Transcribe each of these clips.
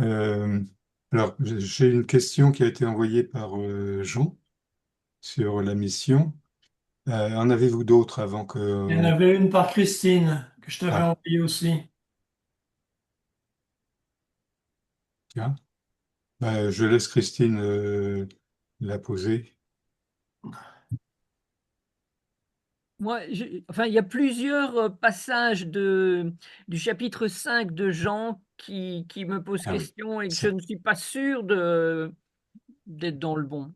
Euh, alors, j'ai une question qui a été envoyée par Jean sur la mission. En avez-vous d'autres avant que... Il y en avait une par Christine que je t'avais Ah, envoyée aussi. tiens. Je laisse Christine la poser. Moi, enfin, il y a plusieurs passages du chapitre 5 de Jean qui me posent Ah oui, question et que je ça. ne suis pas sûre d'être dans le bon.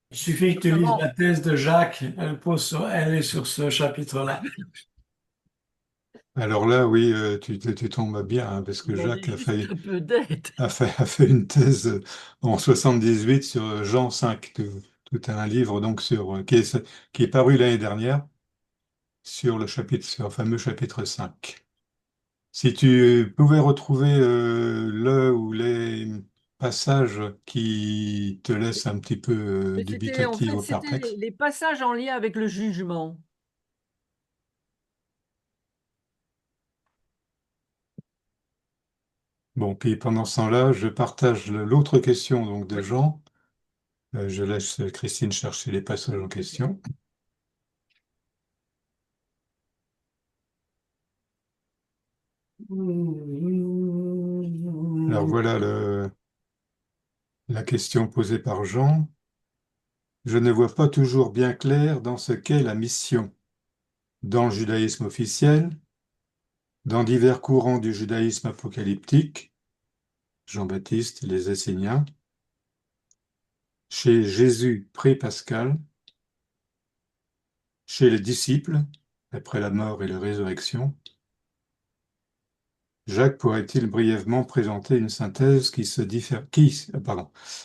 Il suffit que tu lises la Notamment, thèse de Jacques, elle est sur ce chapitre-là. Alors là, oui, tu tombes bien, hein, parce que j'en Jacques ai juste un peu d'aide. a fait une thèse en 78 sur Jean 5, tout un livre donc qui est paru l'année dernière sur sur le fameux chapitre 5. Si tu pouvais retrouver le ou les passages qui te laissent un petit peu Mais en dubitatif fait, ou c'était perplexe. les passages en lien avec le jugement. Bon, puis pendant ce temps-là, je partage l'autre question donc de Oui. Jean. Je laisse Christine chercher les passages en question. Alors voilà la question posée par Jean. Je ne vois pas toujours bien clair dans ce qu'est la mission. Dans le judaïsme officiel, dans divers courants du judaïsme apocalyptique, Jean-Baptiste, les Esséniens, chez Jésus pré-Pascal, chez les disciples, après la mort et la résurrection, Jacques pourrait-il brièvement présenter une synthèse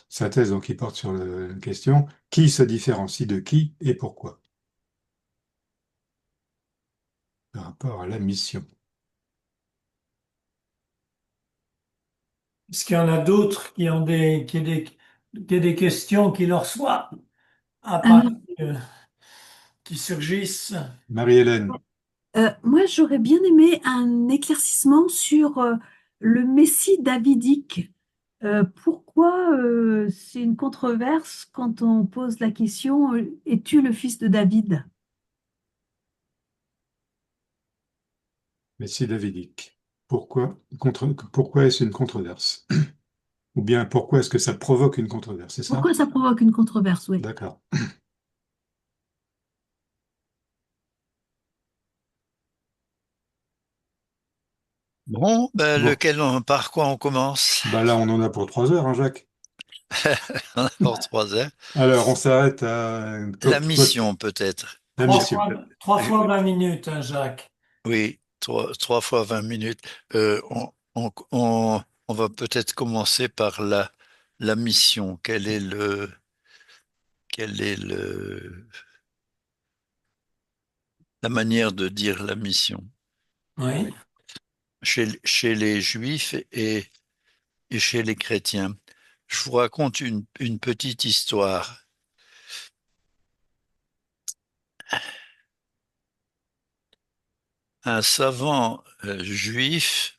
synthèse donc qui porte sur la question, qui se différencie de qui et pourquoi, par rapport à la mission. Est-ce qu'il y en a d'autres qui ont qui ont des questions qui leur soient apparues, Alors, qui surgissent? Marie-Hélène, moi, j'aurais bien aimé un éclaircissement sur le Messie davidique. Pourquoi c'est une controverse quand on pose la question, es-tu le fils de David? Messie davidique. Pourquoi est-ce une controverse? Ou bien pourquoi est-ce que ça provoque une controverse, c'est ça? Pourquoi ça provoque une controverse? Oui. D'accord. Bon, ben, Bon, par quoi on commence? bah là on en a pour 3 heures, hein, Jacques. On a pour 3 heures. Alors on s'arrête à La mission, peut-être. la mission. Trois Je- fois 20 minutes, hein, Jacques. oui, trois fois 20 minutes. On va peut-être commencer par la mission. Quelle est la manière de dire la mission Oui. chez les Juifs et chez les chrétiens? Je vous raconte une petite histoire. Un savant juif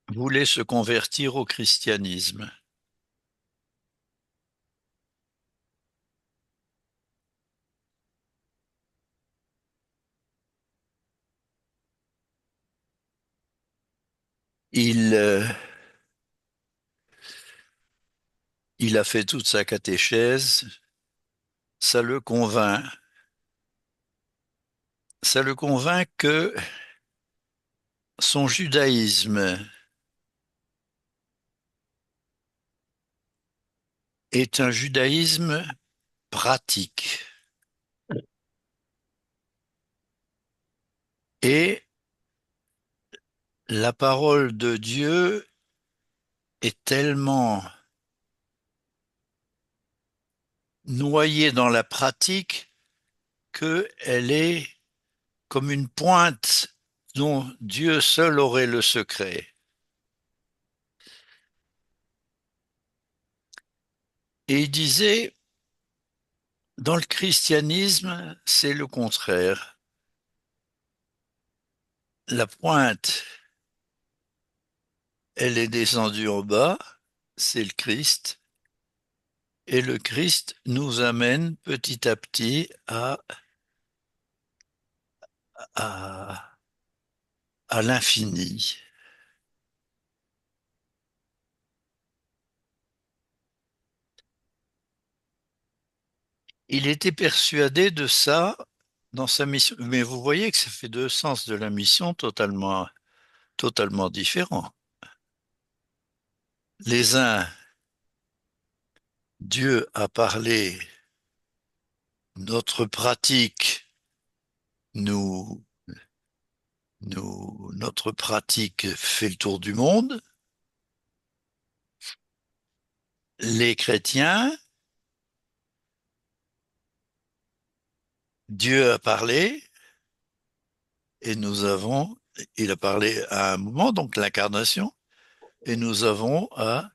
voulait se convertir au christianisme. Il, euh, il a fait toute sa catéchèse, ça le convainc. Ça le convainc que son judaïsme est un judaïsme pratique. Et la parole de Dieu est tellement noyée dans la pratique qu'elle est comme une pointe dont Dieu seul aurait le secret. Et il disait, dans le christianisme, c'est le contraire. la pointe, elle est descendue en bas, c'est le Christ, et le Christ nous amène petit à petit à, à l'infini. Il était persuadé de ça dans sa mission, mais vous voyez que ça fait deux sens de la mission totalement différents. Les uns, Dieu a parlé, notre pratique nous, notre pratique fait le tour du monde. Les chrétiens, Dieu a parlé et il a parlé à un moment, donc l'incarnation, et nous avons à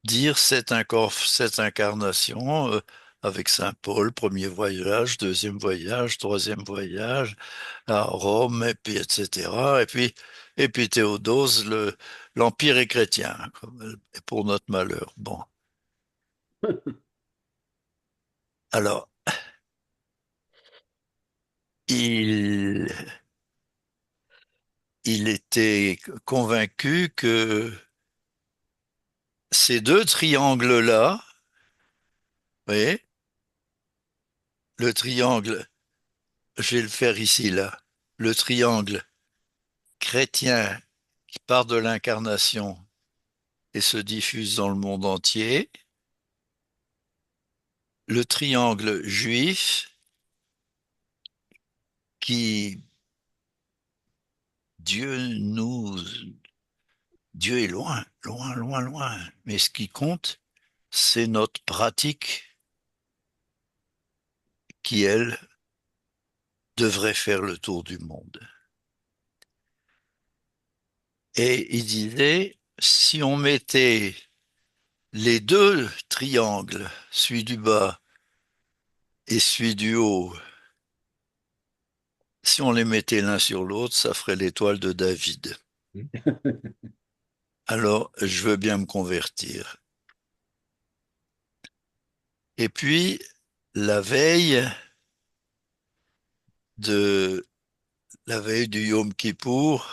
dire cette incarnation avec Saint Paul, premier voyage, deuxième voyage, troisième voyage, à Rome, et puis etc. Et puis Théodose, l'Empire est chrétien, pour notre malheur. Bon, alors, il, il était convaincu que ces deux triangles-là, vous voyez, le triangle, je vais le faire ici, là, le triangle chrétien qui part de l'incarnation et se diffuse dans le monde entier, le triangle juif qui Dieu nous Dieu est loin, loin, loin, loin, mais ce qui compte, c'est notre pratique qui, elle, devrait faire le tour du monde. Et il disait, si on mettait les deux triangles, celui du bas et celui du haut, si on les mettait l'un sur l'autre, ça ferait l'étoile de David. Alors, je veux bien me convertir. Et puis, la veille de la veille du Yom Kippour,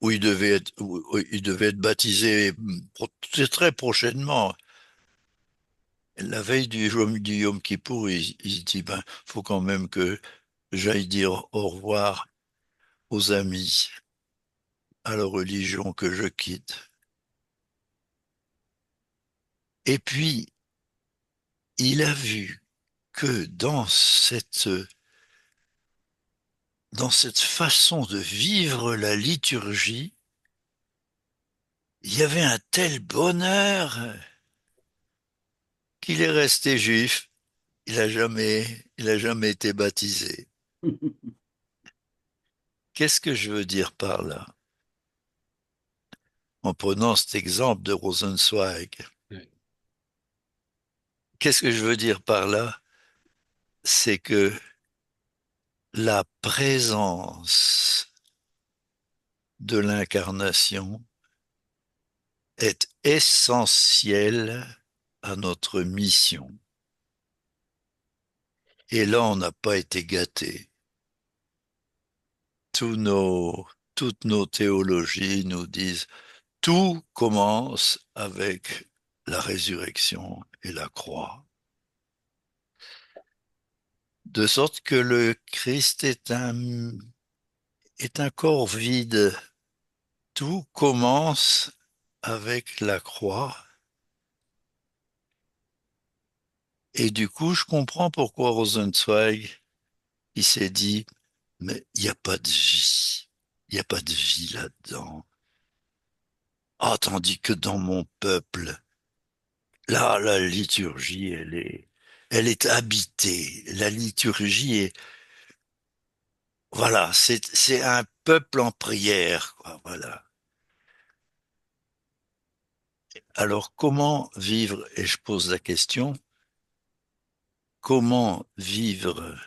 où il devait être baptisé très prochainement. La veille du Yom Kippour, il dit, ben, faut quand même que j'aille dire au revoir aux amis, à la religion que je quitte. Et puis, il a vu que dans cette façon de vivre la liturgie, il y avait un tel bonheur qu'il est resté juif. Il a jamais été baptisé. Qu'est-ce que je veux dire par là? En prenant cet exemple de Rosenzweig. Oui. Qu'est-ce que je veux dire par là? C'est que la présence de l'incarnation est essentielle à notre mission. Et là, on n'a pas été gâtés. Toutes nos théologies nous disent tout commence avec la résurrection et la croix. De sorte que le Christ est un corps vide. Tout commence avec la croix. Et du coup, je comprends pourquoi Rosenzweig, il s'est dit, mais il n'y a pas de vie. Il n'y a pas de vie là-dedans. Ah, tandis que dans mon peuple, là, la liturgie, elle est habitée. La liturgie est, voilà, c'est un peuple en prière, quoi, voilà. Alors, comment vivre, et je pose la question, comment vivre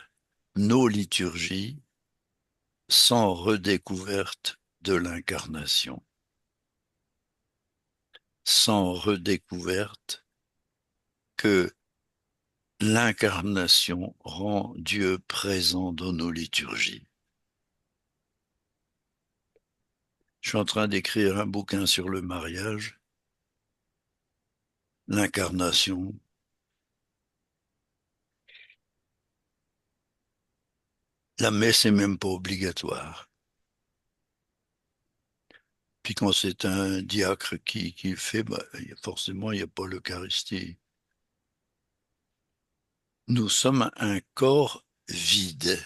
nos liturgies sans redécouverte de l'incarnation, sans redécouverte que l'incarnation rend Dieu présent dans nos liturgies. Je suis en train d'écrire un bouquin sur le mariage, l'incarnation. La messe n'est même pas obligatoire. Puis quand c'est un diacre qui le fait, bah, forcément, il n'y a pas l'Eucharistie. Nous sommes un corps vide,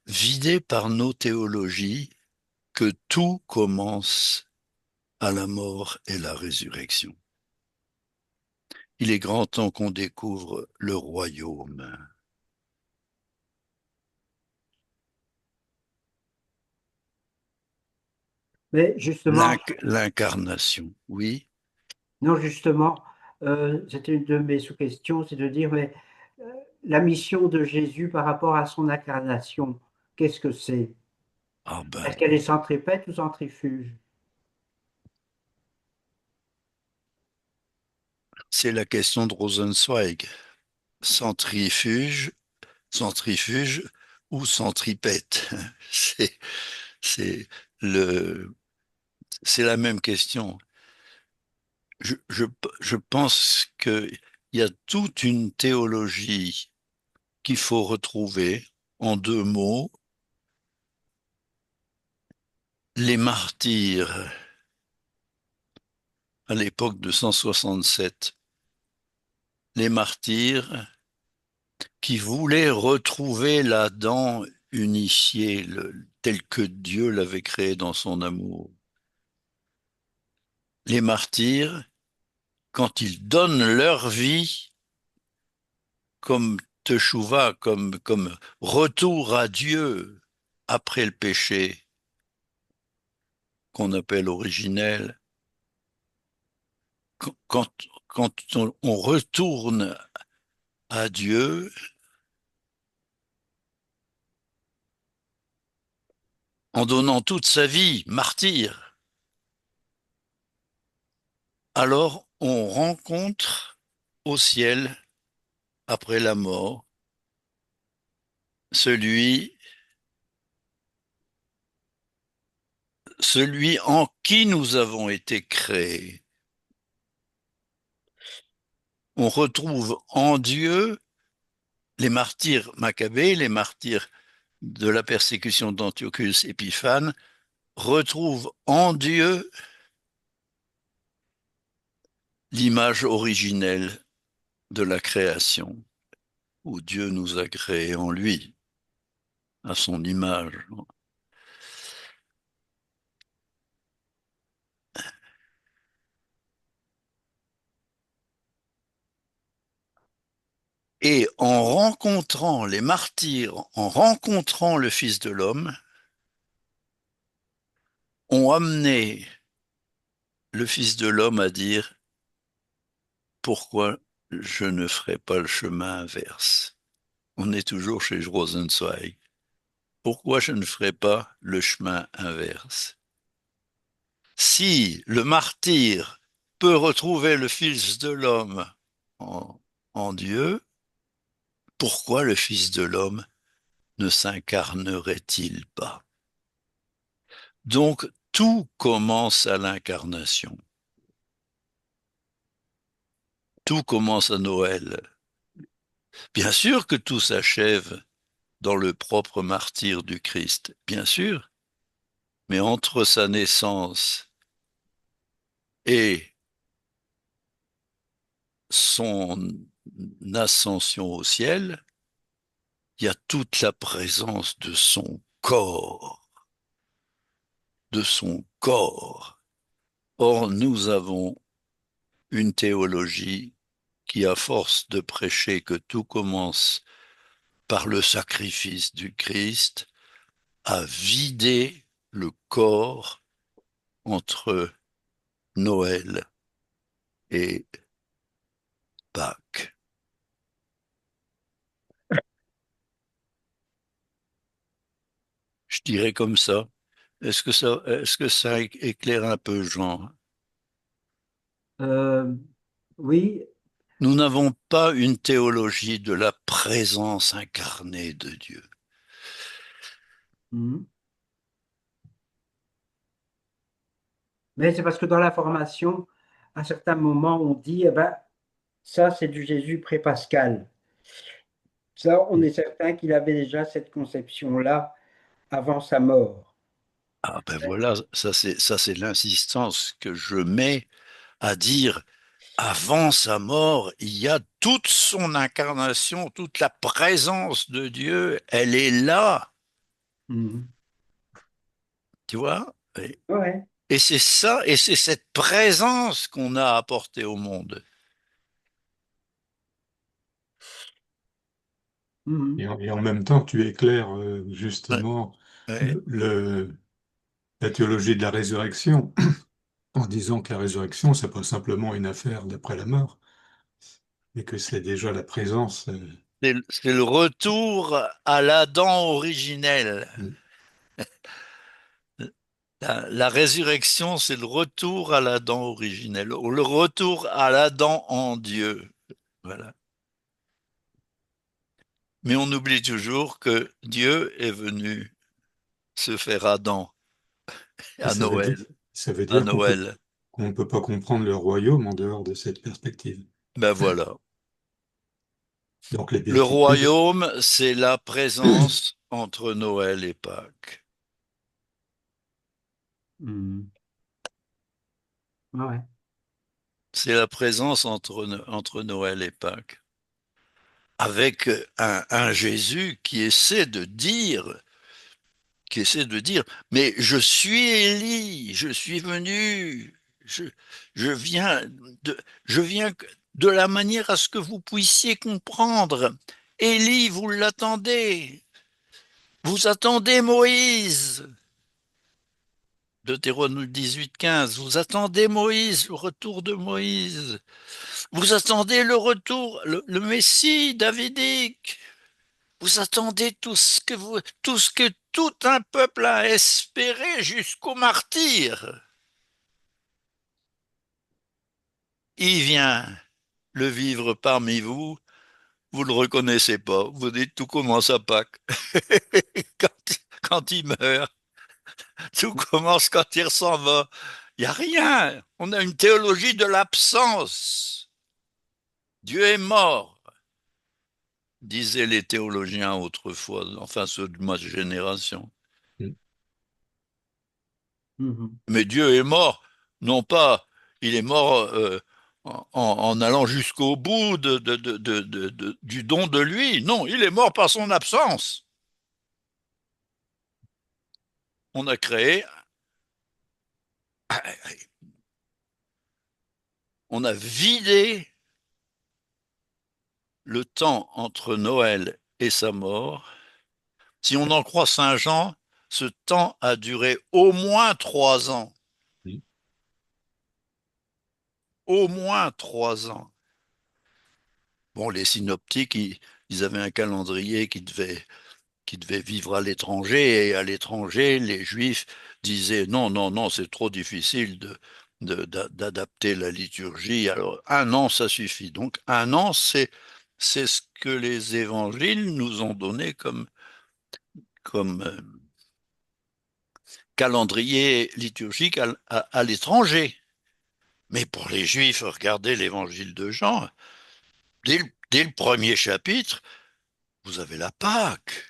vidé par nos théologies, que tout commence à la mort et la résurrection. Il est grand temps qu'on découvre le royaume. Mais justement, L'incarnation, oui. non, justement, c'était une de mes sous-questions, c'est de dire, mais euh, la mission de Jésus par rapport à son incarnation, qu'est-ce que c'est? Ah ben, Est-ce qu'elle est centripète ou centrifuge? c'est la question de Rosenzweig. Centrifuge, centrifuge ou centripète? C'est, c'est le, c'est la même question. Je, je, je pense qu'il y a toute une théologie qu'il faut retrouver en deux mots. Les martyrs à l'époque de 167, les martyrs qui voulaient retrouver l'Adam unifié, tel que Dieu l'avait créé dans son amour. Les martyrs, quand ils donnent leur vie comme teshuva, comme retour à Dieu après le péché, qu'on appelle originel, quand, quand on retourne à Dieu, en donnant toute sa vie, martyr, alors on rencontre au ciel, après la mort, celui, celui en qui nous avons été créés. On retrouve en Dieu les martyrs maccabées, les martyrs de la persécution d'Antiochus Épiphane, retrouvent en Dieu l'image originelle de la création, où Dieu nous a créés en lui, à son image. Et en rencontrant les martyrs, en rencontrant le Fils de l'homme, ont amené le Fils de l'homme à dire pourquoi je ne ferai pas le chemin inverse. On est toujours chez Rosenzweig. Pourquoi je ne ferai pas le chemin inverse? Si le martyr peut retrouver le Fils de l'homme en, en Dieu, pourquoi le Fils de l'homme ne s'incarnerait-il pas? Donc, tout commence à l'incarnation. Tout commence à Noël. Bien sûr que tout s'achève dans le propre martyre du Christ, bien sûr, mais entre sa naissance et son ascension au ciel, il y a toute la présence de son corps, de son corps. Or, nous avons une théologie qui, à force de prêcher que tout commence par le sacrifice du Christ, a vidé le corps entre Noël et Pâques. Je dirais comme ça. Est-ce que ça éclaire un peu, Jean? Euh, oui, Nous n'avons pas une théologie de la présence incarnée de Dieu. mhm. Mais c'est parce que dans la formation, à certains moments, on dit, eh ben, ça, c'est du Jésus pré-pascal. Ça, on est certain qu'il avait déjà cette conception-là avant sa mort. Ah ben voilà, ça c'est l'insistance que je mets à dire avant sa mort, il y a toute son incarnation, toute la présence de Dieu, elle est là, Mhm. tu vois? Ouais. Et c'est ça, et c'est cette présence qu'on a apportée au monde. Mhm. Et en même temps, tu éclaires Ouais, justement ouais. le, le- la théologie de la résurrection en disant que la résurrection, c'est pas simplement une affaire d'après la mort, mais que c'est déjà la présence. C'est le retour à l'Adam originel. La résurrection, c'est le retour à l'Adam originel, ou le retour à l'Adam en Dieu. Voilà. Mais on oublie toujours que Dieu est venu se faire Adam Et à Noël, ça veut à dire Noël. qu'on ne peut pas comprendre le royaume en dehors de cette perspective. Ben voilà. Donc les Le béatitudes, royaume, c'est la présence entre Noël et Pâques. Mhm. Ouais. C'est la présence entre Noël et Pâques. Avec un Jésus qui essaie de dire, mais je suis Élie, je suis venu, je, je viens de, je viens de la manière à ce que vous puissiez comprendre. Élie, vous attendez Moïse. Deutéronome 18, 15, vous attendez Moïse, le retour de Moïse. Vous attendez le retour, le Messie davidique. Vous attendez tout ce que tout un peuple a espéré jusqu'au martyr. Il vient le vivre parmi vous. Vous le reconnaissez pas. Vous dites tout commence à Pâques. quand, quand il meurt, tout commence quand il s'en va. Il n'y a rien. On a une théologie de l'absence. Dieu est mort, disaient les théologiens autrefois, enfin ceux de ma génération. Mhm. Mais Dieu est mort, non pas, il est mort en allant jusqu'au bout du don de lui, non, il est mort par son absence. On a créé, on a vidé le temps entre Noël et sa mort. Si on en croit Saint Jean, ce temps a duré au moins 3 ans. Au moins 3 ans. Bon, les synoptiques, ils avaient un calendrier qui devait vivre à l'étranger, et à l'étranger, les Juifs disaient non, non, non, c'est trop difficile d'adapter la liturgie. Alors, 1 an, ça suffit. Donc, 1 an, c'est ce que les évangiles nous ont donné comme calendrier liturgique à l'étranger. Mais pour les Juifs, regardez l'évangile de Jean, dès le premier chapitre, vous avez la Pâque.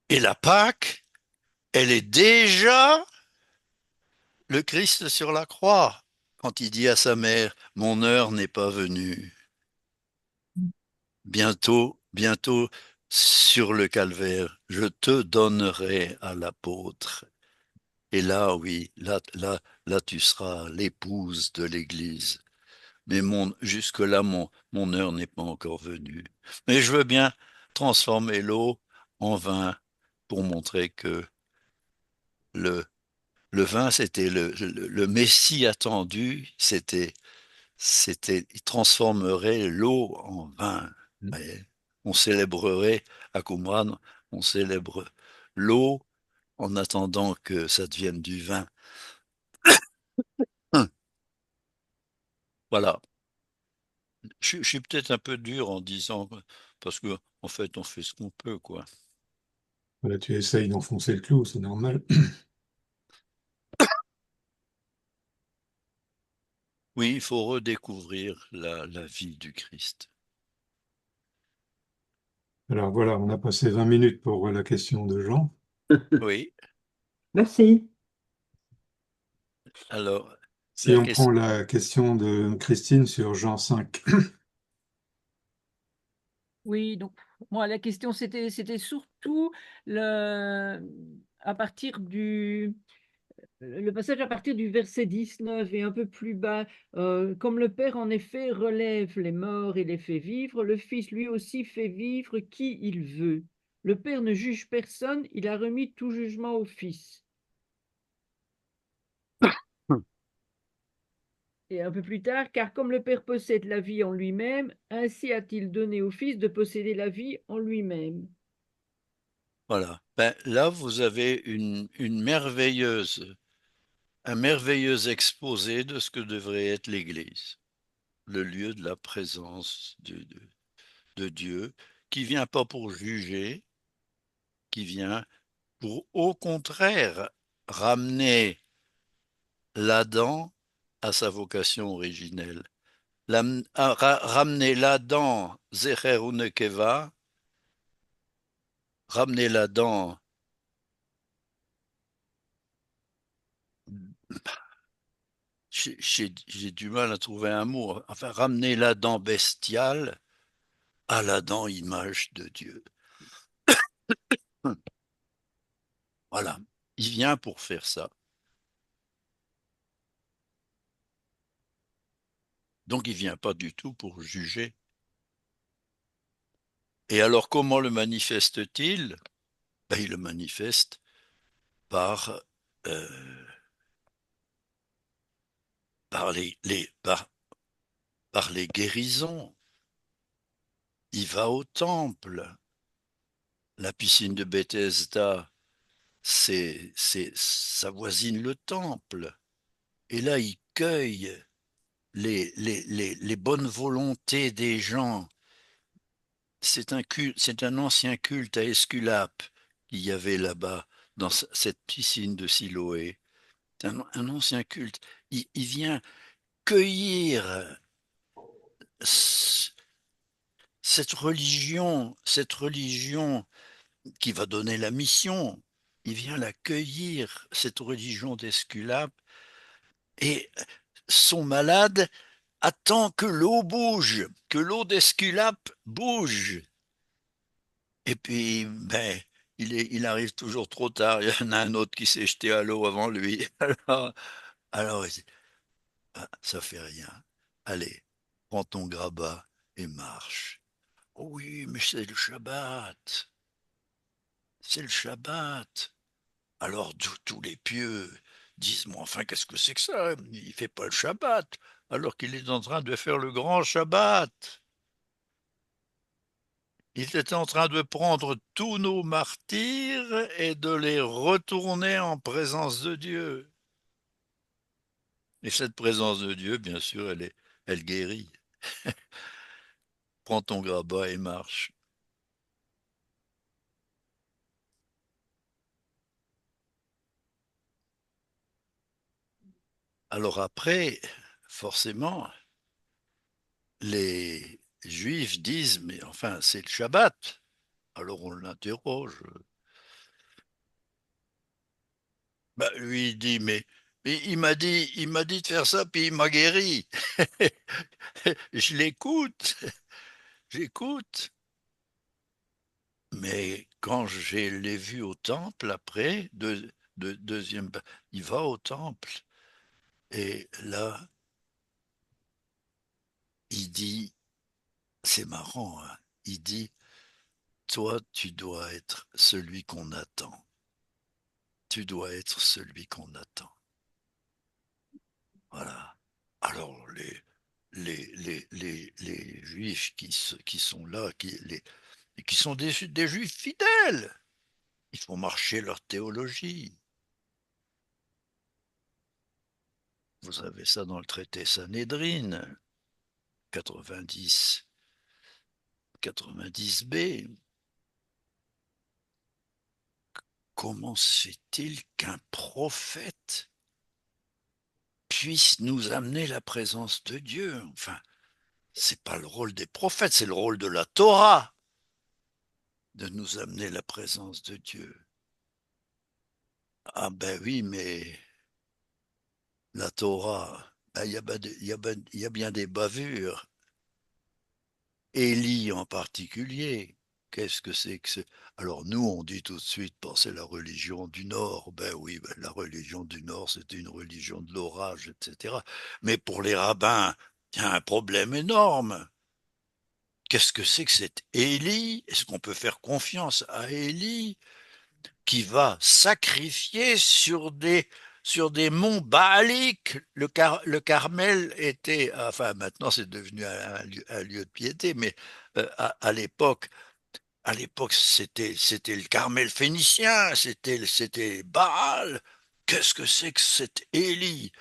Et la Pâque, elle est déjà le Christ sur la croix, quand il dit à sa mère, mon heure n'est pas venue. Bientôt, bientôt, sur le calvaire, je te donnerai à l'apôtre. Et là, oui, là, tu seras l'épouse de l'Église. Mais jusque-là, mon heure n'est pas encore venue. Mais je veux bien transformer l'eau en vin pour montrer que le, le vin, c'était le Messie attendu, il transformerait l'eau en vin. Voyez. On célébrerait à Qumran on célèbre l'eau en attendant que ça devienne du vin. Voilà. Je suis peut-être un peu dur en disant, parce que en fait, on fait ce qu'on peut, quoi. Voilà, tu essayes d'enfoncer le clou, c'est normal. Oui, il faut redécouvrir la vie du Christ. Alors voilà, on a passé 20 minutes pour la question de Jean. Oui. Merci. Alors, Si la on prend question. la question de Christine sur Jean 5. Oui, donc moi la question c'était surtout le à partir du le passage à partir du verset 19 et un peu plus bas, comme le Père en effet relève les morts et les fait vivre, le Fils lui aussi fait vivre qui il veut. Le Père ne juge personne, il a remis tout jugement au Fils. Et un peu plus tard, car comme le Père possède la vie en lui-même, ainsi a-t-il donné au Fils de posséder la vie en lui-même. Voilà. Ben, là, vous avez un merveilleux exposé de ce que devrait être l'Église, le lieu de la présence de Dieu, qui vient pas pour juger, qui vient pour, au contraire, ramener l'Adam à sa vocation originelle. Ramener l'Adam, Zecher ou Nekeva, ramener l'Adam, j'ai du mal à trouver un mot, enfin, ramener l'Adam bestial à l'Adam image de Dieu. Voilà, il vient pour faire ça. Donc il vient pas du tout pour juger. Et alors comment le manifeste-t-il? Ben, il le manifeste par, euh, par les guérisons. Il va au temple. La piscine de Bethesda, ça voisine le temple. Et là, il cueille les bonnes volontés des gens. C'est un ancien culte à Esculape qu'il y avait là-bas, dans cette piscine de Siloé. C'est un ancien culte. Il vient cueillir cette religion qui va donner la mission. Il vient la cueillir, cette religion d'Esculape, et son malade attend que l'eau bouge, que l'eau d'Esculape bouge. Et puis, ben, il arrive toujours trop tard. Il y en a un autre qui s'est jeté à l'eau avant lui. Alors il dit, ah, ça fait rien. Allez, prends ton grabat et marche. Oh oui, mais c'est le Shabbat. C'est le Shabbat. Alors tous les pieux disent, mais enfin, qu'est-ce que c'est que ça? Il fait pas le Shabbat, alors qu'il est en train de faire le grand Shabbat. Il était en train de prendre tous nos martyrs et de les retourner en présence de Dieu. Et cette présence de Dieu, bien sûr, elle guérit. Prends ton grabat et marche. Alors après, forcément, les Juifs disent, mais enfin, c'est le Shabbat. Alors on l'interroge. Bah, lui, il dit, mais il m'a dit de faire ça, puis il m'a guéri. Je l'écoute, j'écoute. Mais quand je l'ai vu au temple après, deuxième, il va au temple. Et là, il dit, c'est marrant, hein, il dit, toi, tu dois être celui qu'on attend. Tu dois être celui qu'on attend. Voilà. Alors, les Juifs qui sont là, et qui sont des juifs fidèles. Ils font marcher leur théologie. Vous avez ça dans le traité Sanhédrin, 90, 90b. Comment se fait-il qu'un prophète puisse nous amener la présence de Dieu? Enfin, c'est pas le rôle des prophètes, c'est le rôle de la Torah de nous amener la présence de Dieu. Ah ben oui, mais la Torah, il y a bien des bavures. Élie en particulier, qu'est-ce que c'est que c'est? Alors nous, on dit tout de suite, bon, c'est la religion du Nord. Ben oui, ben, la religion du Nord, c'était une religion de l'orage, etc. Mais pour les rabbins, il y a un problème énorme. Qu'est-ce que c'est que cet Élie? Est-ce qu'on peut faire confiance à Élie qui va sacrifier sur des monts baaliques? Le Carmel était, enfin maintenant c'est devenu un lieu de piété, mais à l'époque, c'était le Carmel phénicien, c'était Baal. Qu'est-ce que c'est que cet Élie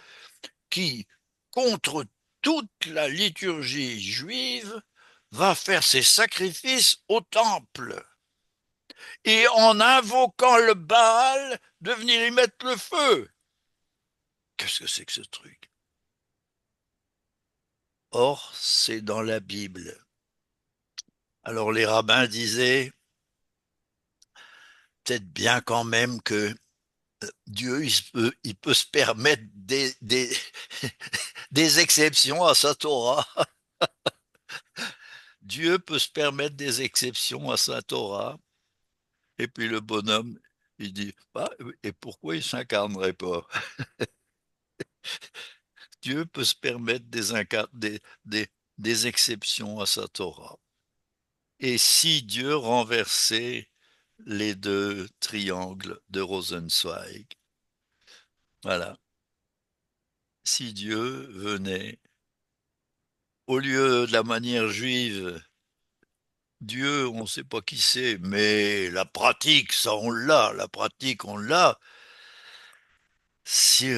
qui, contre toute la liturgie juive, va faire ses sacrifices au temple et en invoquant le Baal de venir y mettre le feu? Qu'est-ce que c'est que ce truc? Or, c'est dans la Bible. Alors les rabbins disaient, peut-être bien quand même que Dieu, il peut se permettre des exceptions à sa Torah. Dieu peut se permettre des exceptions à sa Torah. Et puis le bonhomme, il dit, bah, et pourquoi il ne s'incarnerait pas? Dieu peut se permettre des, des exceptions à sa Torah. Et si Dieu renversait les deux triangles de Rosenzweig, voilà, si Dieu venait, au lieu de la manière juive, Dieu, on ne sait pas qui c'est, mais la pratique, ça on l'a, la pratique on l'a. Si,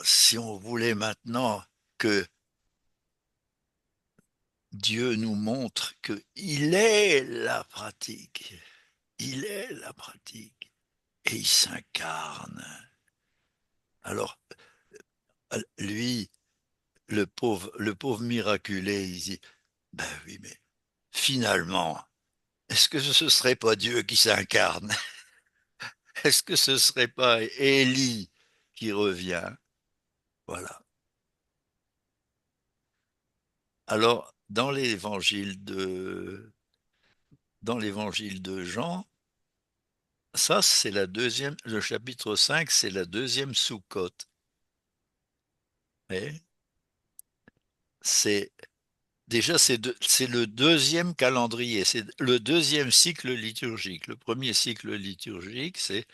si on voulait maintenant que Dieu nous montre qu'il est la pratique, il est la pratique, et il s'incarne. Alors, lui, le pauvre miraculé, il dit, ben oui, mais finalement, est-ce que ce serait pas Dieu qui s'incarne? Est-ce que ce serait pas Élie qui revient? Voilà. Alors, dans l'évangile de Jean, ça, c'est la deuxième, le chapitre 5, c'est la deuxième sous-cote. C'est déjà, c'est le deuxième calendrier, c'est le deuxième cycle liturgique. Le premier cycle liturgique, c'est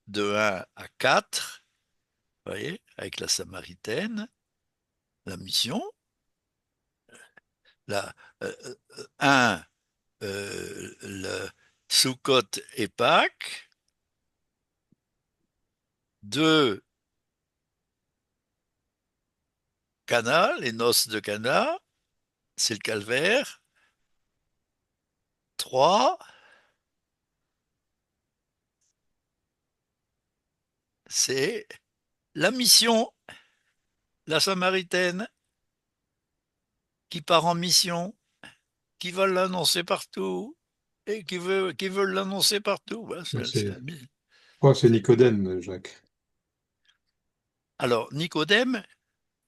de 1 à 4, vous voyez, avec la Samaritaine, la mission, la, 1, le Sukkot et Pâques, 2, Cana, les noces de Cana, c'est le calvaire, 3, c'est la mission, la Samaritaine, qui part en mission, qui va l'annoncer partout, et qui veulent l'annoncer partout. Voilà, Je crois que c'est Nicodème, Jacques. alors, Nicodème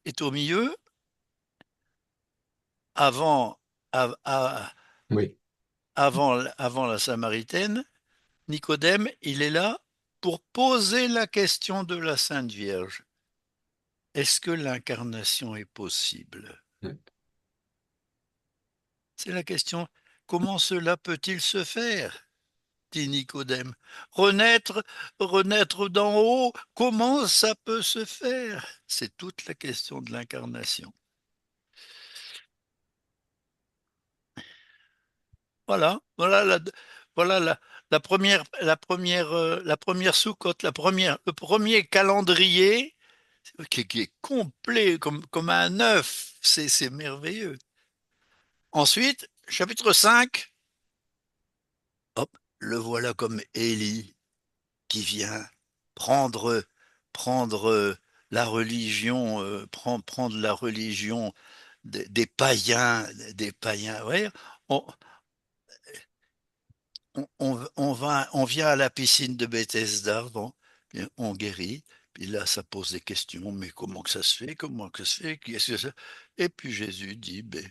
est au milieu, avant, av- a- Oui, avant la Samaritaine. Nicodème, il est là pour poser la question de la Sainte Vierge. Est-ce que l'incarnation est possible? ouais. C'est la question. Comment cela peut-il se faire? Dit Nicodème. Renaître, renaître d'en haut, comment ça peut se faire? C'est toute la question de l'incarnation. Voilà la première Soukhot, le premier calendrier qui est complet comme un œuf. C'est merveilleux. Ensuite, chapitre 5, hop, le voilà comme Élie qui vient prendre, prendre la religion, prendre la religion des païens, des païens. Ouais, on, on vient à la piscine de Bethesda, bon, puis on guérit, puis là ça pose des questions, mais comment que ça se fait, comment que ça se fait, qu'est-ce que ça... Et puis Jésus dit, ben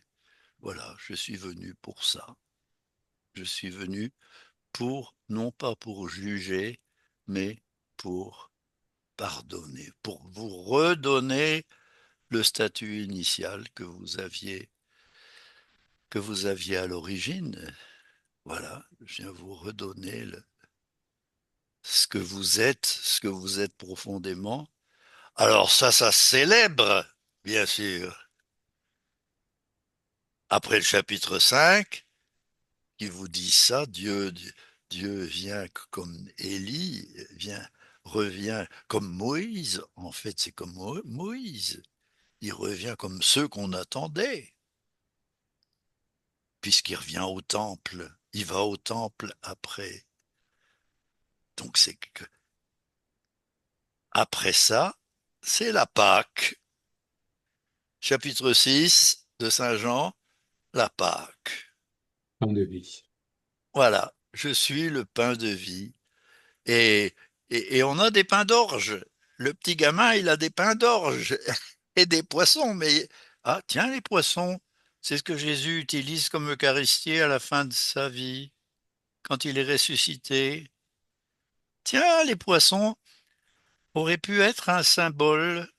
voilà, je suis venu pour ça. Je suis venu pour, non pas pour juger, mais pour pardonner, pour vous redonner le statut initial que vous aviez à l'origine. Voilà, je viens vous redonner ce que vous êtes profondément. Alors ça célèbre, bien sûr. Après le chapitre 5, qui vous dit ça, Dieu vient comme Élie, revient comme Moïse. En fait, c'est comme Moïse. Il revient comme ceux qu'on attendait, puisqu'il revient au temple. Il va au temple après. Donc c'est que après ça, c'est la Pâque. Chapitre 6 de Saint Jean, la Pâque. Fin de vie. Voilà, je suis le pain de vie. Et, et on a des pains d'orge. Le petit gamin, il a des pains d'orge et des poissons. Mais, ah, tiens, les poissons, c'est ce que Jésus utilise comme Eucharistie à la fin de sa vie, quand il est ressuscité. Tiens, les poissons auraient pu être un symbole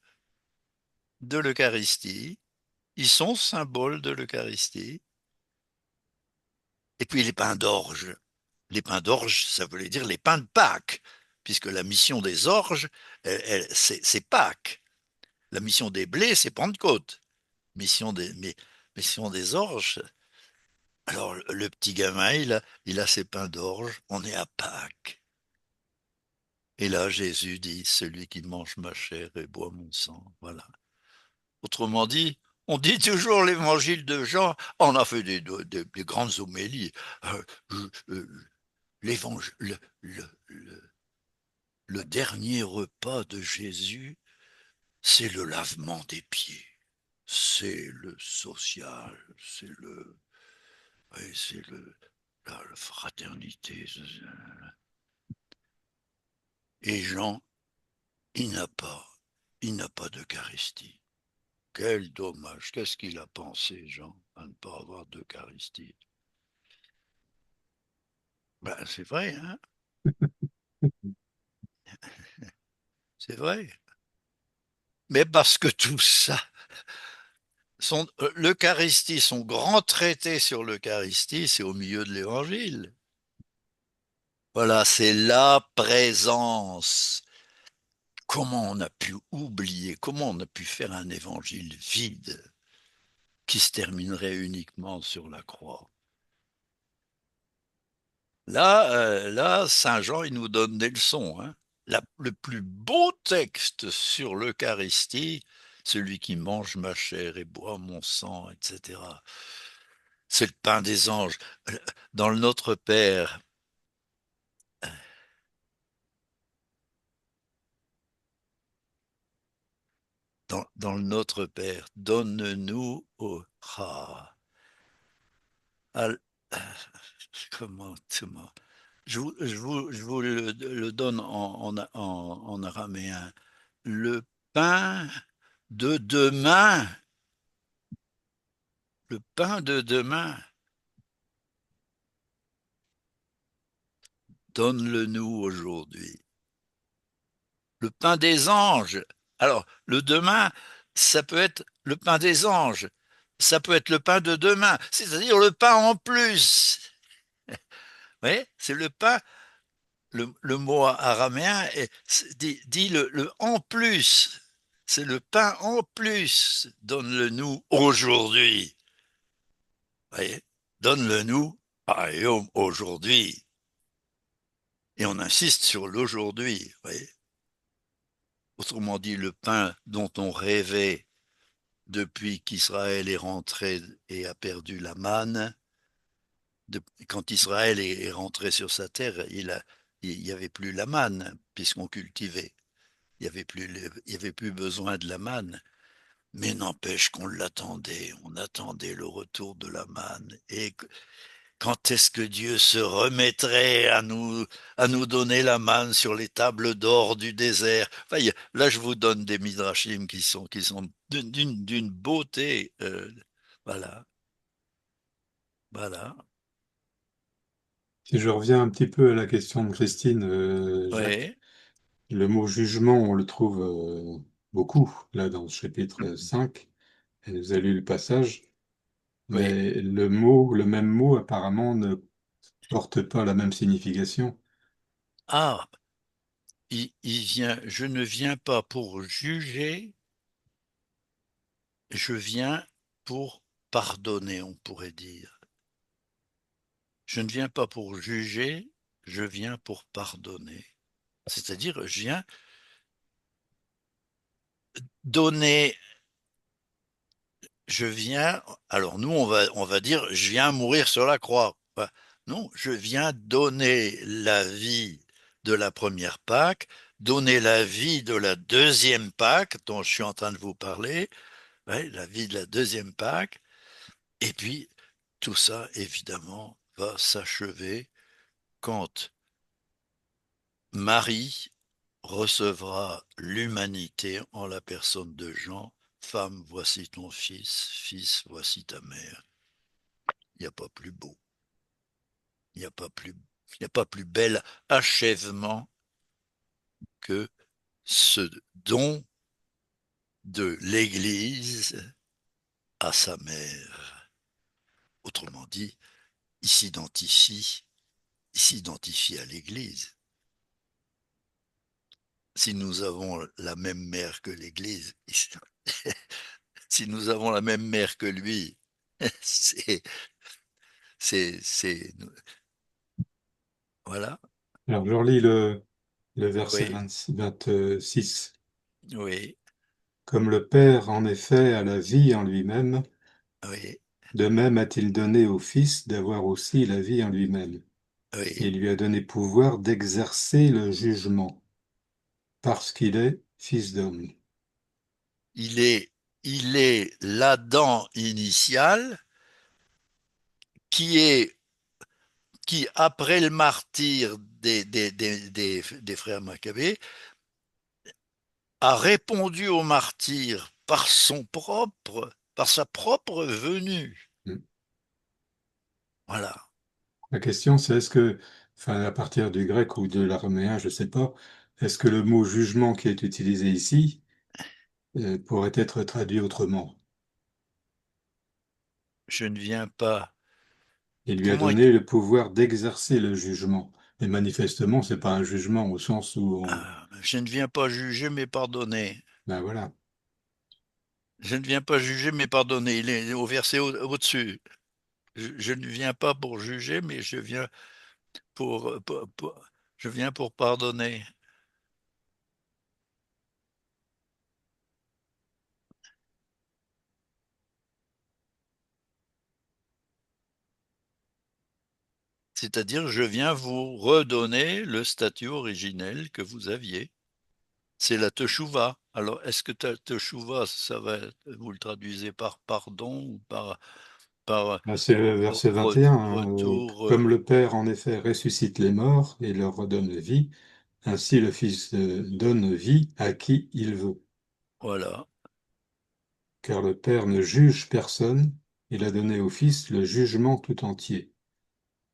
de l'Eucharistie. Ils sont symboles de l'Eucharistie. Et puis les pains d'orge. Les pains d'orge, ça voulait dire les pains de Pâques, puisque la mission des orges, c'est Pâques. La mission des blés, c'est Pentecôte. Mission des orges. Alors le petit gamin, il a ses pains d'orge, on est à Pâques. Et là, Jésus dit, celui qui mange ma chair et boit mon sang. Voilà. Autrement dit, on dit toujours l'évangile de Jean, on a fait des grandes homélies. Euh, euh, l'évangile, le dernier repas de Jésus, c'est le lavement des pieds. C'est le social, c'est la fraternité. Et Jean, il n'a pas, il n'a pas d'Eucharistie. Quel dommage. Qu'est-ce qu'il a pensé, Jean, à ne pas avoir d'Eucharistie? Ben, c'est vrai, hein? C'est vrai. Mais parce que tout ça, l'Eucharistie, son grand traité sur l'Eucharistie, c'est au milieu de l'Évangile. Voilà, c'est la présence. Comment on a pu oublier, comment on a pu faire un évangile vide qui se terminerait uniquement sur la croix? Là, Saint Jean, il nous donne des leçons, hein. Le plus beau texte sur l'Eucharistie, celui qui mange ma chair et boit mon sang, etc. C'est le pain des anges. Dans le Notre Père, dans le Notre Père, donne-nous au... Ah, al- comment je vous le donne en araméen. Le pain de demain, le pain de demain, donne-le-nous aujourd'hui. Le pain des anges. Alors, le demain, ça peut être le pain des anges. Ça peut être le pain de demain, c'est-à-dire le pain en plus. Oui, c'est le pain, le mot araméen dit le en plus. C'est le pain en plus. Donne-le-nous aujourd'hui. Voyez, donne-le-nous Ah, et aujourd'hui, et on insiste sur l'aujourd'hui, vous voyez. Autrement dit, le pain dont on rêvait depuis qu'Israël est rentré et a perdu la manne, quand Israël est rentré sur sa terre, il n'y avait plus la manne, puisqu'on cultivait. Il y avait plus besoin de la manne. Mais n'empêche qu'on l'attendait, on attendait le retour de la manne. Et quand est-ce que Dieu se remettrait à nous donner la manne sur les tables d'or du désert? Enfin, là, je vous donne des midrashim qui sont d'une beauté. Voilà, voilà. Si je reviens un petit peu à la question de Christine, Jacques, Oui, le mot jugement, on le trouve beaucoup là dans le chapitre 5. Elle nous a lu le passage, oui. mais le même mot apparemment ne porte pas la même signification. Ah, je ne viens pas pour juger, je viens pour pardonner, on pourrait dire. Je ne viens pas pour juger, je viens pour pardonner. C'est-à-dire, je viens donner, je viens, alors nous, on va dire, je viens mourir sur la croix. Non, je viens donner la vie de la première Pâque, donner la vie de la deuxième Pâque, dont je suis en train de vous parler, ouais, la vie de la deuxième Pâque, et puis tout ça, évidemment, va s'achever quand Marie recevra l'humanité en la personne de Jean. Femme, voici ton fils, fils, voici ta mère. Il n'y a pas plus beau, il n'y a pas plus, il n'y a pas plus bel achèvement que ce don de l'Église à sa mère. Autrement dit, il s'identifie à l'Église. Si nous avons la même mère que l'Église, si nous avons la même mère que lui, c'est, c'est, voilà, Alors je relis le verset oui, 26. oui, Comme le Père en effet a la vie en lui-même, oui, de même a-t-il donné au Fils d'avoir aussi la vie en lui-même. oui. Il lui a donné pouvoir d'exercer le jugement, parce qu'il est Fils d'homme. Il est, il est l'Adam initial qui est, qui après le martyre des frères Maccabées, a répondu au martyr par sa propre venue. Hmm. Voilà. La question, c'est est-ce que, enfin, à partir du grec ou de l'araméen, je ne sais pas, est-ce que le mot jugement qui est utilisé ici pourrait être traduit autrement? Je ne viens pas. Il lui a Comment donné le pouvoir d'exercer le jugement. Et manifestement, c'est pas un jugement au sens où je ne viens pas juger mais pardonner. ben voilà. Je ne viens pas juger mais pardonner. Il est au verset au-dessus. Je ne viens pas pour juger mais je viens je viens pour pardonner. C'est-à-dire, je viens vous redonner le statut originel que vous aviez. C'est la teshuva. Alors, est-ce que teshuva, vous le traduisez par pardon ou par Ben, c'est le verset 21, hein, retour, comme le Père en effet ressuscite les morts et leur redonne la vie, ainsi le Fils donne vie à qui il veut. voilà. Car le Père ne juge personne, il a donné au Fils le jugement tout entier.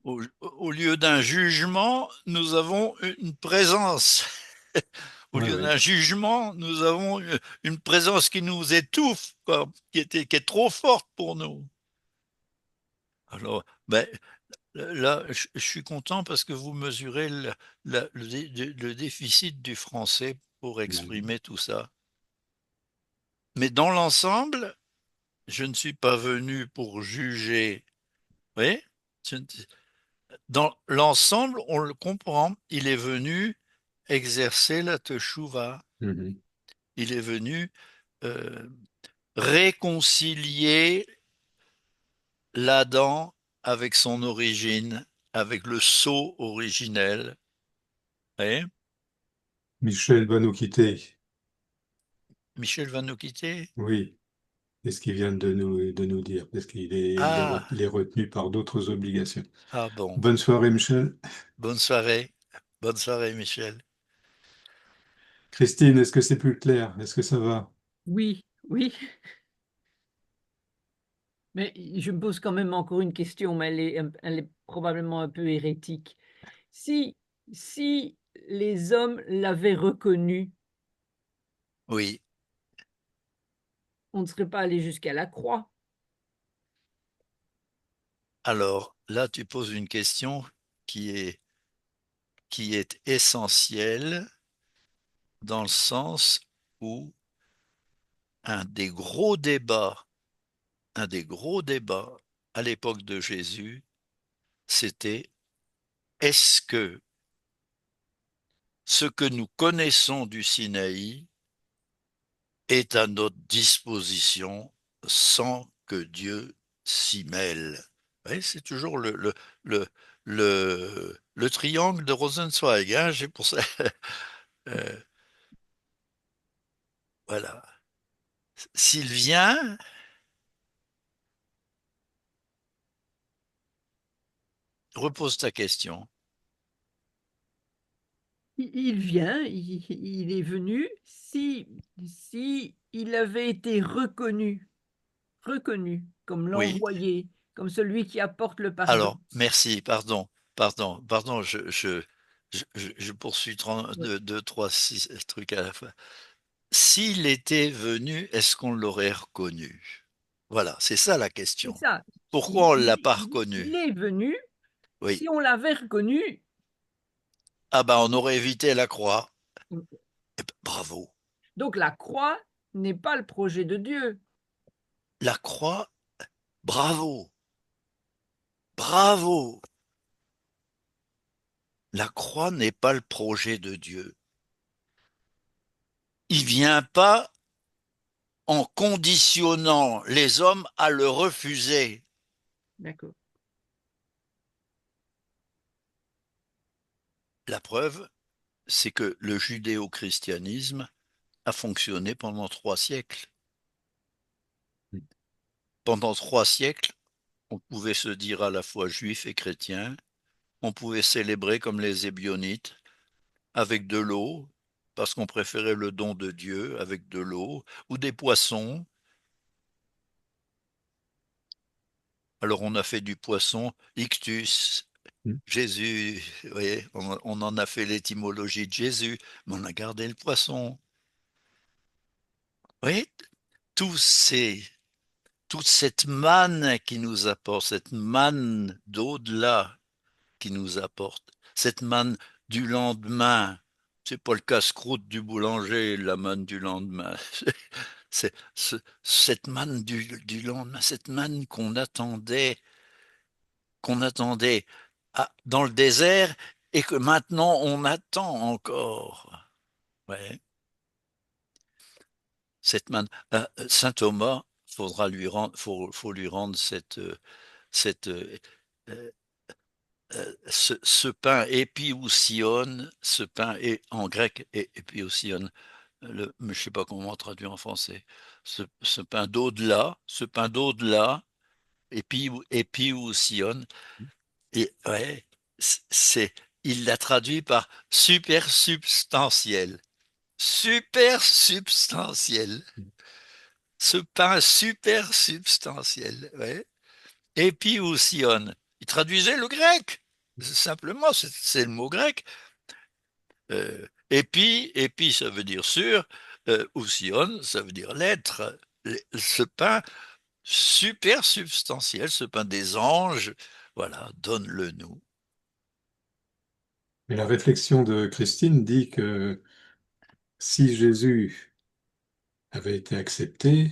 Au lieu d'un jugement, nous avons une présence. Au Oui, lieu oui. d'un jugement, nous avons une présence qui nous étouffe, quoi, qui est trop forte pour nous. Alors, ben, là, je suis content parce que vous mesurez le déficit du français pour Ben, exprimer tout ça. Mais dans l'ensemble, je ne suis pas venu pour juger. Oui, je ne- dans l'ensemble, on le comprend. Il est venu exercer la teshuva. Mhm. Il est venu euh, réconcilier l'Adam avec son origine, avec le sceau originel. Et Michel va nous quitter. Michel va nous quitter. Oui, c'est ce qu'il vient de nous dire, parce Ah, il est retenu par d'autres obligations. ah bon. Bonne soirée, Michel. Bonne soirée. Bonne soirée, Michel. Christine, est-ce que c'est plus clair? Est-ce que ça va? Oui, oui. Mais je me pose quand même encore une question, mais elle est probablement un peu hérétique. Si, si les hommes l'avaient reconnu, Oui. on ne serait pas allé jusqu'à la croix. Alors là, tu poses une question qui est, qui est essentielle dans le sens où un des gros débats, un des gros débats à l'époque de Jésus, c'était est-ce que ce que nous connaissons du Sinaï est à notre disposition sans que Dieu s'y mêle? Oui, c'est toujours le, le triangle de Rosenzweig. Hein, j'ai pour ça. Euh, voilà. S'il vient, repose ta question. Il vient, il est venu. Si il avait été reconnu comme Oui. l'envoyé, comme celui qui apporte le pardon. Alors, merci, pardon, je poursuis Oui, deux, trois, six trucs à la fois. S'il était venu, est-ce qu'on l'aurait reconnu? Voilà, c'est ça la c'est question. ça. Pourquoi on ne l'a pas reconnu? Il est venu. Oui. Si on l'avait reconnu, Ah ben, on aurait évité la croix. Eh ben, bravo. donc la croix n'est pas le projet de Dieu. La croix, bravo. Bravo. La croix n'est pas le projet de Dieu. Il vient pas en conditionnant les hommes à le refuser. D'accord. La preuve, c'est que le judéo-christianisme a fonctionné pendant 3 siècles. Pendant 3 siècles, on pouvait se dire à la fois juif et chrétien, on pouvait célébrer comme les Ébionites avec de l'eau, parce qu'on préférait le don de Dieu avec de l'eau, ou des poissons. Alors on a fait du poisson ictus, Jésus, vous voyez, on en a fait l'étymologie de Jésus, mais on a gardé le poisson. Vous voyez, tous ces, toute cette manne qui nous apporte, cette manne d'au-delà qui nous apporte, cette manne du lendemain, c'est pas le casse-croûte du boulanger, la manne du lendemain. C'est cette manne du lendemain, cette manne qu'on attendait dans le désert et que maintenant on attend encore. Ouais. Cette manne. Saint Thomas, faut lui rendre cette, euh, ce pain épiousion, ce pain est en grec épiousion, je ne sais pas comment on traduit en français, ce pain d'au-delà, épiousion, et ouais, c'est, il l'a traduit par super substantiel. Super substantiel. Ce pain super substantiel, ouais. Épiousion. Il traduisait le grec. Simplement, c'est le mot grec. Épi, ça veut dire sûr. Ousion, ça veut dire l'être. Ce pain super substantiel, ce pain des anges, voilà, donne-le nous. Et la réflexion de Christine dit que si Jésus avait été accepté,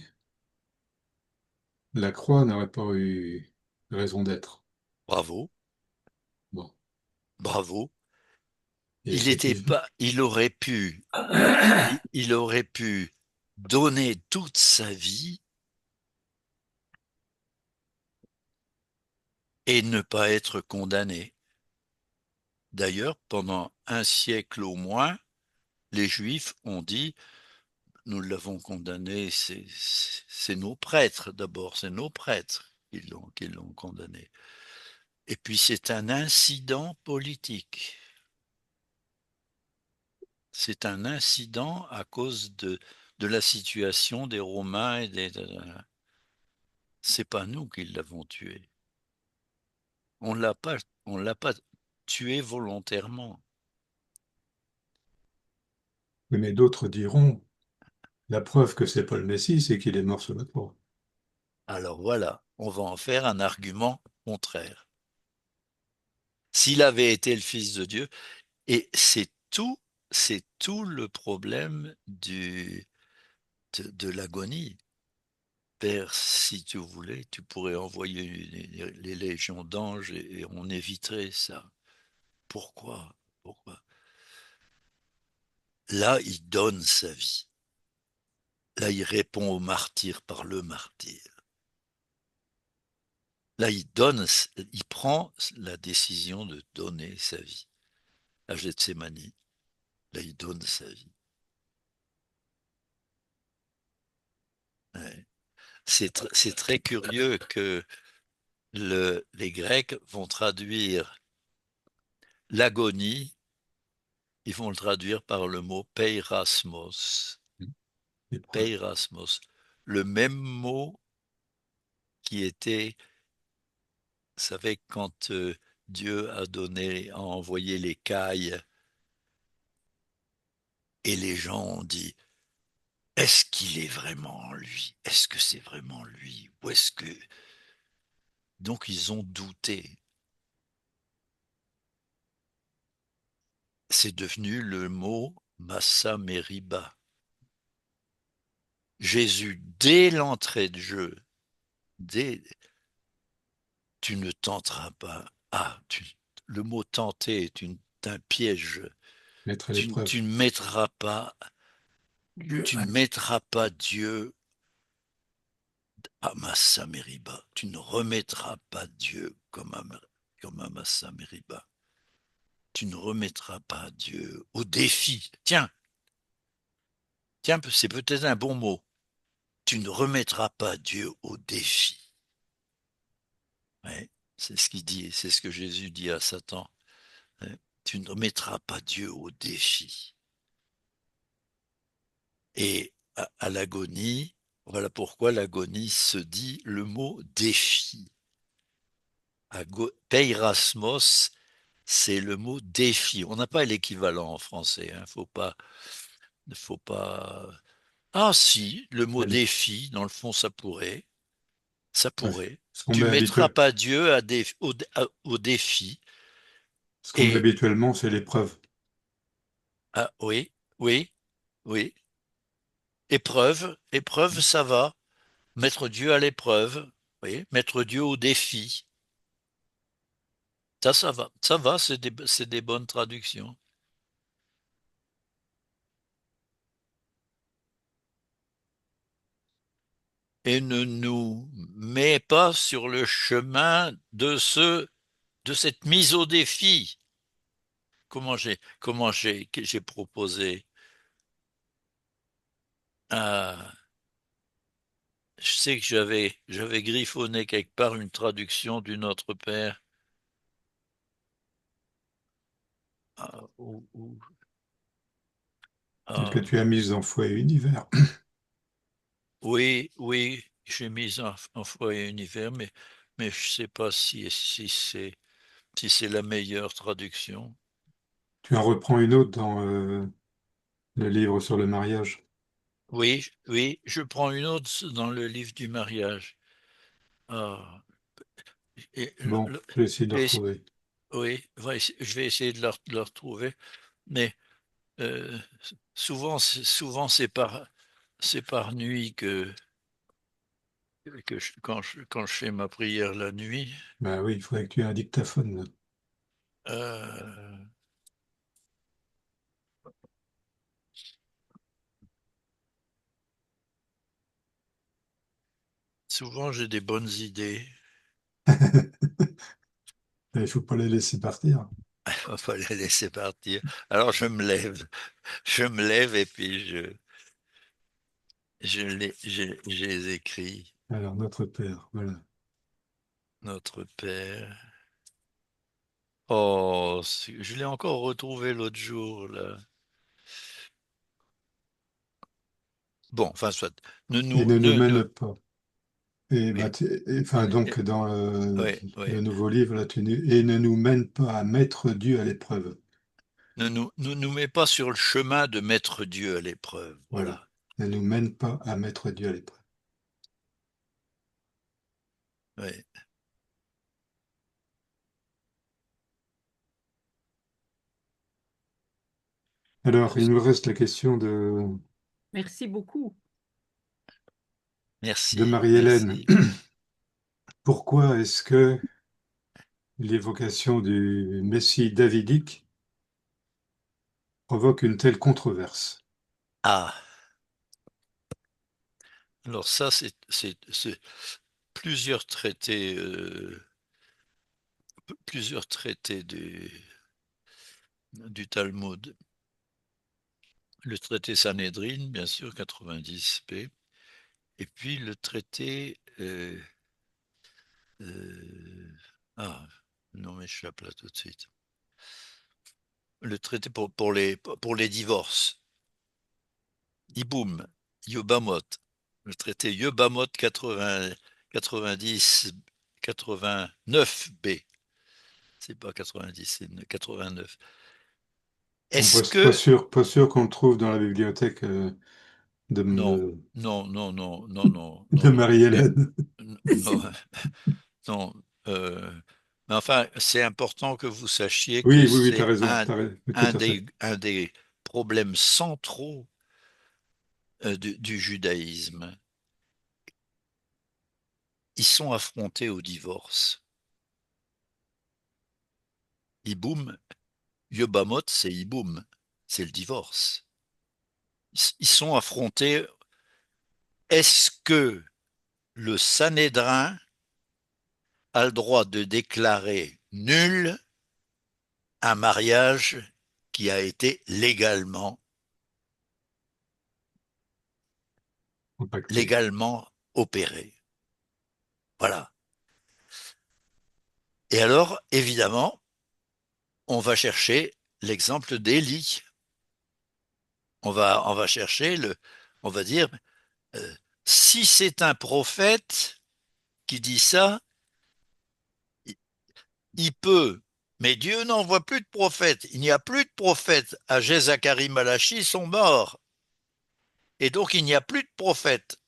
la croix n'aurait pas eu raison d'être. Bravo. bravo. Et Il était effectivement, pas, il aurait pu donner toute sa vie et ne pas être condamné. D'ailleurs, pendant un siècle au moins, les Juifs ont dit, nous l'avons condamné, c'est nos prêtres d'abord, c'est nos prêtres qui l'ont condamné. Et puis c'est un incident politique. C'est un incident à cause de la situation des Romains c'est pas nous qui l'avons tué. On l'a pas tué volontairement. mais d'autres diront, la preuve que c'est pas le Messie, c'est qu'il est mort sur la croix. Alors voilà, on va en faire un argument contraire. S'il avait été le Fils de Dieu, et c'est tout le problème de l'agonie. Père, si tu voulais, tu pourrais envoyer les légions d'anges et on éviterait ça. Pourquoi? Pourquoi? Là, il donne sa vie. Là, il répond au martyr par le martyr. Là, il prend la décision de donner sa vie. À Gethsémani, là, il donne sa vie. Ouais. C'est très curieux que les Grecs vont traduire l'agonie, ils vont le traduire par le mot peirasmos. L'épreuve. Peirasmos. Le même mot qui était, vous savez, quand Dieu a envoyé les cailles et les gens ont dit, est-ce qu'il est vraiment en lui? Est-ce que c'est vraiment lui? Ou est-ce que... Donc ils ont douté. C'est devenu le mot Massa Meriba. Jésus, dès l'entrée de jeu, dès, tu ne tenteras pas. Le mot tenter est un piège. Mettre à l'épreuve. Tu ne mettras pas, Dieu, tu ne mettras pas Dieu à Massa Meriba. Tu ne remettras pas Dieu comme à Massa Meriba. Tu ne remettras pas Dieu au défi. Tiens, c'est peut-être un bon mot. Tu ne remettras pas Dieu au défi. Ouais, c'est ce qu'il dit, c'est ce que Jésus dit à Satan. Ouais, tu ne remettras pas Dieu au défi. Et à l'agonie, voilà pourquoi l'agonie se dit le mot défi. Peirasmos, c'est le mot défi. On n'a pas l'équivalent en français. Faut pas. Ah si, le mot Elle- défi, dans le fond, ça pourrait. Ça ouais. pourrait. Ce qu'on Tu met ne mettras habituel, pas Dieu au défi. ce qu'on met Et habituellement, c'est l'épreuve. ah, oui, oui, oui. Épreuve, ça va. Mettre Dieu à l'épreuve, oui. Mettre Dieu au défi. Ça va. Ça va, c'est des bonnes traductions. Et ne nous mets pas sur le chemin de cette mise au défi. J'ai proposé. Ah, je sais que j'avais griffonné quelque part une traduction du Notre Père. Ah, Celle que ah, tu as mise en foi et univers. oui, oui, j'ai mis en foyer univers, mais je sais pas si c'est la meilleure traduction. Tu en reprends une autre dans le livre sur le mariage. Oui, oui, je prends une autre dans le livre du mariage. Ah, et Bon, je vais essayer de le et- retrouver. oui, je vais essayer de le retrouver, mais euh, souvent c'est par nuit quand je fais ma prière la nuit. Bah oui, il faudrait que tu aies un dictaphone, là. Euh, souvent, j'ai des bonnes idées. Il ne faut pas les laisser partir. On va les laisser partir. Alors, je me lève. Je me lève et puis je les écris. Alors, notre Père, voilà. Notre Père. Oh, je l'ai encore retrouvé l'autre jour, là. Bon, enfin, soit. Ne Et nous, ne nous ne, ne, mène pas. Et, oui, enfin, et- donc, dans oui, oui. le nouveau livre, là, et ne nous mène pas à mettre Dieu à l'épreuve. Ne nous mets pas sur le chemin de mettre Dieu à l'épreuve. Voilà. Voilà. Ne nous mène pas à mettre Dieu à l'épreuve. Oui. Alors, il nous reste la question Merci beaucoup. de Merci, Marie-Hélène. merci. Pourquoi est-ce que l'évocation du Messie davidique provoque une telle controverse? Ah, alors ça, c'est plusieurs traités du Talmud. Le traité Sanhédrin, bien sûr, 90b, et puis le traité euh, ah, non, mais je suis là tout de suite. Le traité pour les divorces. Iboum, Yobamot. Le traité Yobamot 80, 90, 89b. C'est pas 90, c'est 89. Bon, Est-ce pas que... sûr, pas sûr qu'on le trouve dans la bibliothèque de, Non, me- non, non, non, non, non, non, de non. Marie-Hélène. Non, non. Mais enfin, c'est important que vous sachiez que Oui, oui, oui, tu as c'est raison, tout un à fait. des problèmes centraux du judaïsme. Ils sont affrontés au divorce. Iboum, Yobamot, c'est Iboum, c'est le divorce. Ils sont affrontés. Est-ce que le Sanhédrin a le droit de déclarer nul un mariage qui a été Compacté. légalement opéré? Voilà. Et alors, évidemment, on va chercher l'exemple d'Élie. On va chercher on va dire, euh, si c'est un prophète qui dit ça, il peut. Mais Dieu n'envoie plus de prophètes. Il n'y a plus de prophètes. Agé, Zacharie, Malachi sont morts. Et donc, il n'y a plus de prophètes.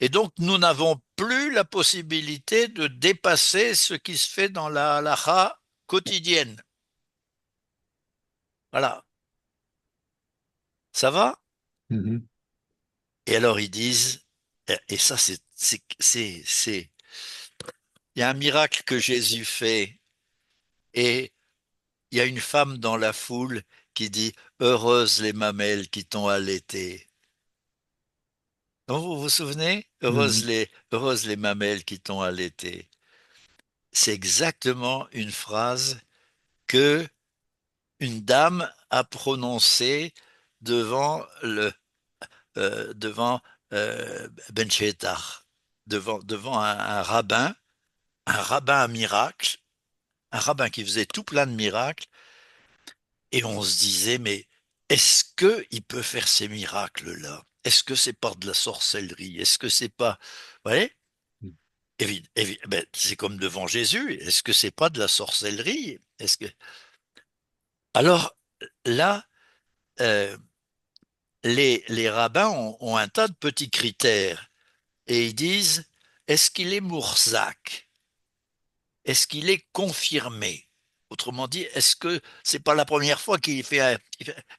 Et donc, nous n'avons plus la possibilité de dépasser ce qui se fait dans la halakha quotidienne. Voilà. Ça va? Mhm. Et alors, ils disent, et ça, il y a un miracle que Jésus fait. Et il y a une femme dans la foule qui dit, heureuses les mamelles qui t'ont allaité. Donc, vous vous souvenez? Mhm. Heureuses les mamelles qui t'ont allaité. C'est exactement une phrase que une dame a prononcée devant devant Ben Shetar, devant un rabbin à miracle, un rabbin qui faisait tout plein de miracles, et on se disait, mais est-ce qu'il peut faire ces miracles-là? Est-ce que c'est pas de la sorcellerie? Est-ce que c'est pas... Vous voyez? Ben, c'est comme devant Jésus. Est-ce que c'est pas de la sorcellerie? Est-ce que... Alors là, euh, les rabbins ont un tas de petits critères et ils disent, est-ce qu'il est mourzac? Est-ce qu'il est confirmé? Autrement dit, est-ce que c'est pas la première fois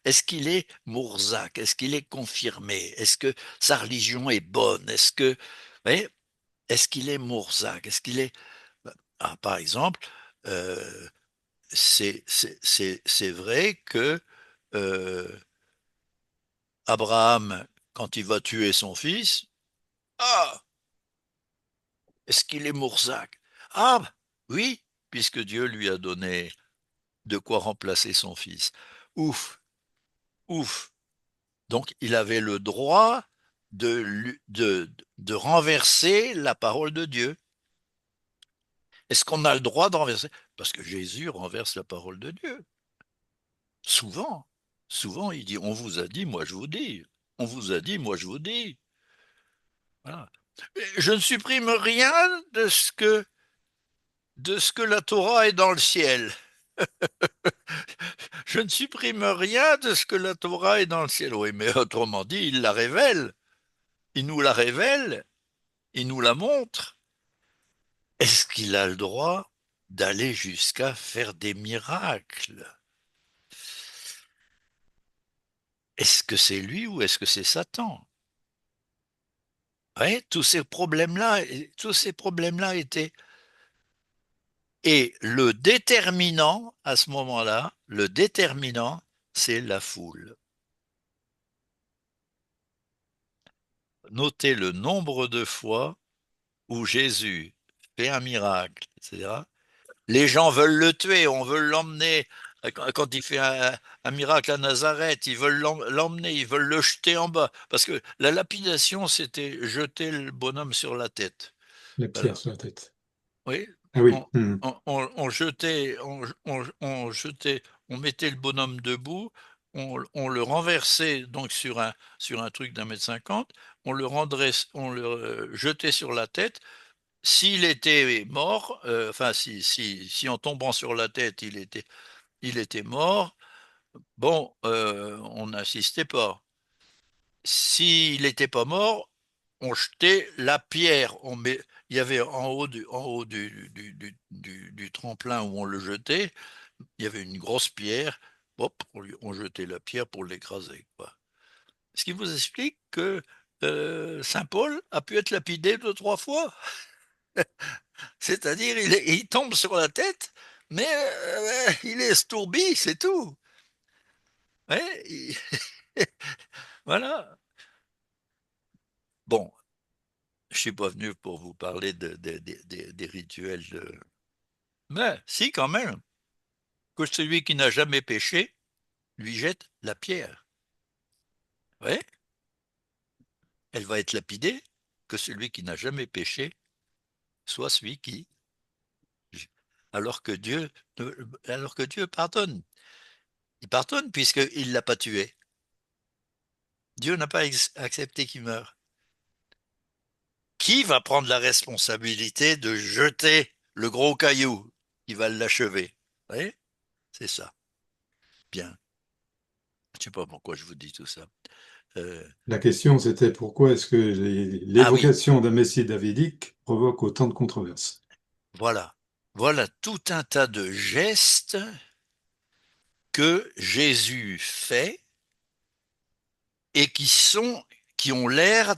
est-ce qu'il est mourzac? Est-ce qu'il est confirmé? Est-ce que sa religion est bonne? Vous voyez, est-ce qu'il est mourzac? Est-ce qu'il est... Ah, par exemple, euh, c'est vrai que euh, Abraham, quand il va tuer son fils, ah, est-ce qu'il est Mourzac? Ah, oui, puisque Dieu lui a donné de quoi remplacer son fils. Ouf, ouf. Donc, il avait le droit de renverser la parole de Dieu. Est-ce qu'on a le droit de renverser? Parce que Jésus renverse la parole de Dieu. Souvent, souvent, il dit, on vous a dit, moi je vous dis. On vous a dit, moi je vous dis. Voilà. Je ne supprime rien de ce que la Torah est dans le ciel. Je ne supprime rien de ce que la Torah est dans le ciel. Oui, mais autrement dit, il la révèle. Il nous la révèle. Il nous la montre. Est-ce qu'il a le droit d'aller jusqu'à faire des miracles? Est-ce que c'est lui ou est-ce que c'est Satan? Ouais, tous ces problèmes-là étaient. Et le déterminant, à ce moment-là, le déterminant, c'est la foule. Notez le nombre de fois où Jésus fait un miracle, etc. Les gens veulent le tuer, on veut l'emmener. Quand il fait un miracle à Nazareth, ils veulent l'emmener, ils veulent le jeter en bas. Parce que la lapidation, c'était jeter le bonhomme sur la tête. La pierre Voilà. sur la tête. Oui, Ah oui. on, on jetait, on jetait, on mettait le bonhomme debout, on le renversait donc sur un truc d'1,50 m, on le jetait sur la tête. S'il était mort, enfin si en tombant sur la tête il était mort, bon, on n'insistait pas. S'il n'était pas mort, on jetait la pierre. Il y avait en haut du tremplin où on le jetait, il y avait une grosse pierre. Hop, on jetait la pierre pour l'écraser, quoi. Ce qui vous explique que Saint Paul a pu être lapidé 2, 3 fois. C'est-à-dire, il tombe sur la tête, mais il est estourbi, c'est tout. Ouais, voilà. Bon, je suis pas venu pour vous parler des rituels. Mais si, quand même, que celui qui n'a jamais péché lui jette la pierre. Ouais, elle va être lapidée, que celui qui n'a jamais péché soit celui qui, alors que Dieu, alors que Dieu pardonne. Il pardonne puisqu'il ne l'a pas tué. Dieu n'a pas accepté qu'il meure. Qui va prendre la responsabilité de jeter le gros caillou qui va l'achever? Vous voyez? C'est ça. Bien. Je ne sais pas pourquoi je vous dis tout ça. Euh, La question, c'était pourquoi est-ce que ah oui, l'évocation d'un Messie davidique provoque autant de controverses? voilà. Voilà tout un tas de gestes que Jésus fait et qui ont l'air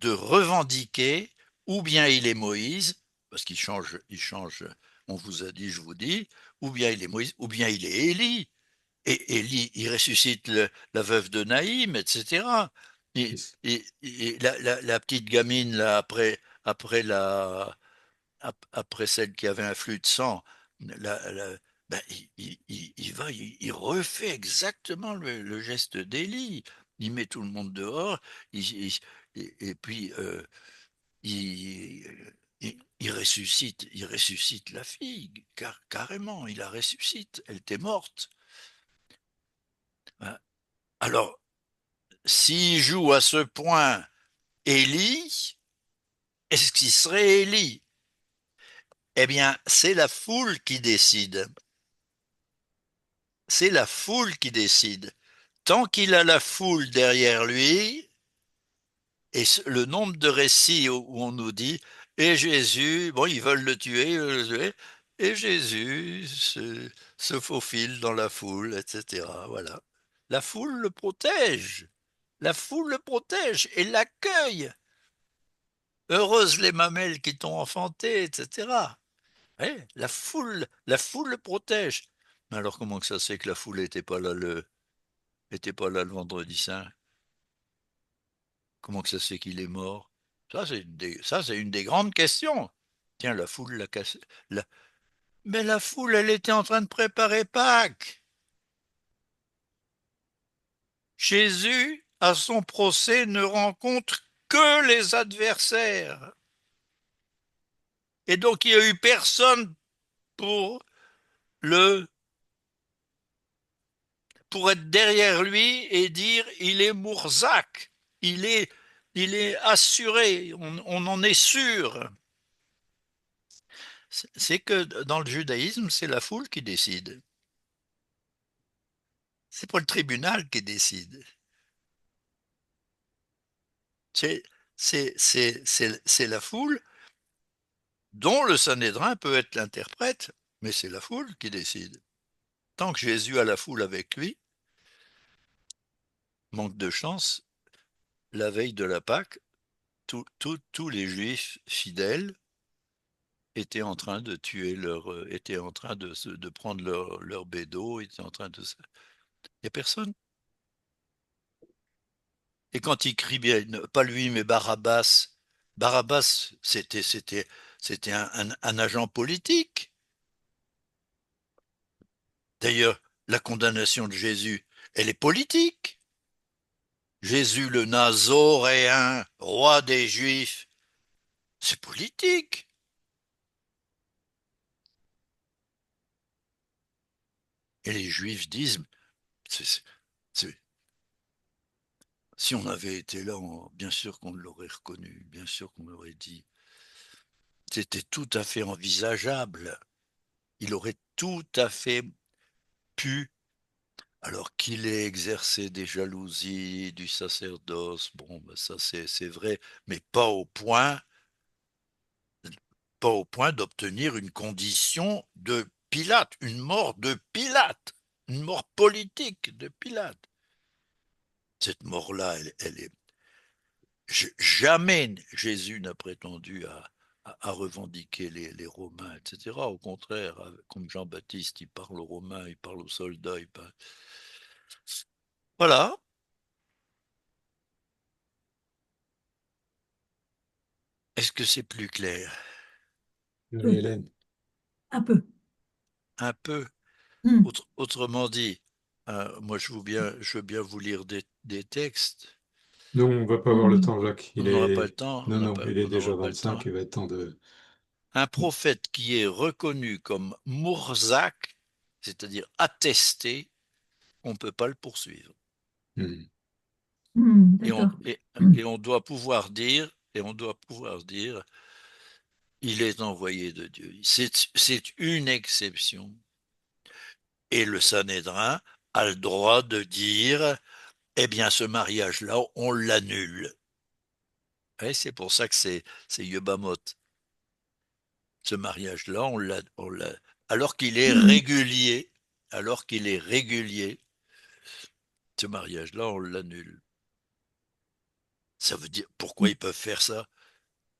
de revendiquer ou bien il est Moïse, parce il change, on vous a dit, je vous dis, ou bien il est Moïse, ou bien il est Élie. Et Élie, il ressuscite la veuve de Naïm, etc. La petite gamine, là, après celle qui avait un flux de sang, ben, il refait exactement le geste d'Élie. Il met tout le monde dehors, et puis il, il ressuscite la fille, carrément, il la ressuscite. Elle était morte. Hein. Alors, s'il joue à ce point Élie, est-ce qu'il serait Élie? Eh bien, c'est la foule qui décide. C'est la foule qui décide. Tant qu'il a la foule derrière lui, et le nombre de récits où on nous dit, et Jésus, bon, ils veulent le tuer, et Jésus se faufile dans la foule, etc. Voilà. La foule le protège. La foule le protège et l'accueille. Heureuses les mamelles qui t'ont enfanté, etc. Ouais, la foule le protège. Alors comment que ça se fait que la foule était pas là le vendredi saint? Comment que ça se fait qu'il est mort? Ça, c'est une des grandes questions. Tiens, la foule l'a cassé. la- Mais la foule, elle était en train de préparer Pâques. Jésus, à son procès, ne rencontre que les adversaires. Et donc, il n'y a eu personne pour le pour être derrière lui et dire il est Mourzak, il est, il est assuré, on en est sûr. C'est que dans le judaïsme, c'est la foule qui décide. C'est pas le tribunal qui décide. C'est, c'est la foule dont le Sanhédrin peut être l'interprète, mais c'est la foule qui décide. Tant que Jésus a la foule avec lui, manque de chance, la veille de la Pâque, tous les juifs fidèles étaient en train de tuer étaient en train de prendre leur bédo, étaient en train de. Il n'y a personne. Et quand il crie bien, pas lui, mais Barabbas, Barabbas, c'était un agent politique. D'ailleurs, la condamnation de Jésus, elle est politique. Jésus le Nazoréen, roi des Juifs, c'est politique. Et les Juifs disent, c'est- c'est- si on avait été là, bien sûr qu'on l'aurait reconnu, bien sûr qu'on aurait dit. C'était tout à fait envisageable. Il aurait tout à fait pu, alors qu'il ait exercé des jalousies du sacerdoce, bon, ben ça c'est vrai, mais pas au point d'obtenir une condition de Pilate, une mort de Pilate, une mort politique de Pilate. Cette mort-là, elle est. Jamais Jésus n'a prétendu à revendiquer les Romains, etc. Au contraire, comme Jean-Baptiste, il parle aux Romains, il parle aux soldats, il parle. Voilà. Est-ce que c'est plus clair? Oui, Hélène. un peu. Un peu. Hmm. Autrement dit, moi je veux bien vous lire des textes. Non, on va pas avoir le Hmm. temps, Jacques. On n'aura pas le temps. Non, non, il est On déjà n'aura pas le 25, temps. il va être temps de. Un prophète qui est reconnu comme Mourzak, c'est-à-dire attesté, on ne peut pas le poursuivre. Hmm. Hmm, Et on, d'accord. et, Hmm. et on doit pouvoir dire, il est envoyé de Dieu. C'est une exception. Et le Sanhédrin a le droit de dire, eh bien, ce mariage-là, on l'annule. Et c'est pour ça que c'est Yebamot. Ce mariage-là, alors qu'il est Hmm. régulier, alors qu'il est régulier, ce mariage-là, on l'annule. Ça veut dire, pourquoi ils peuvent faire ça?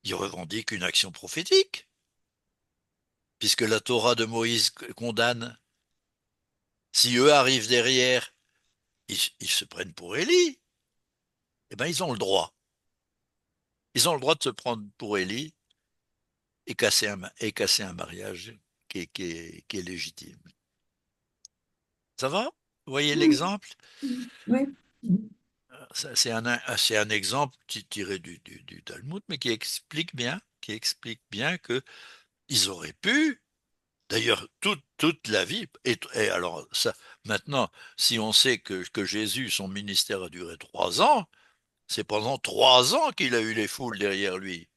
Ils revendiquent une action prophétique, puisque la Torah de Moïse condamne. Si eux arrivent derrière, ils se prennent pour Élie. Eh bien, ils ont le droit. Ils ont le droit de se prendre pour Élie et casser un mariage qui est légitime. Ça va? Vous voyez Hmm. l'exemple? Hmm. Oui. Hmm. C'est un exemple tiré du Talmud, mais qui explique bien que ils auraient pu, d'ailleurs, toute la vie, et alors ça, maintenant, si on sait que Jésus, son ministère a duré 3 ans, c'est pendant 3 ans qu'il a eu les foules derrière lui.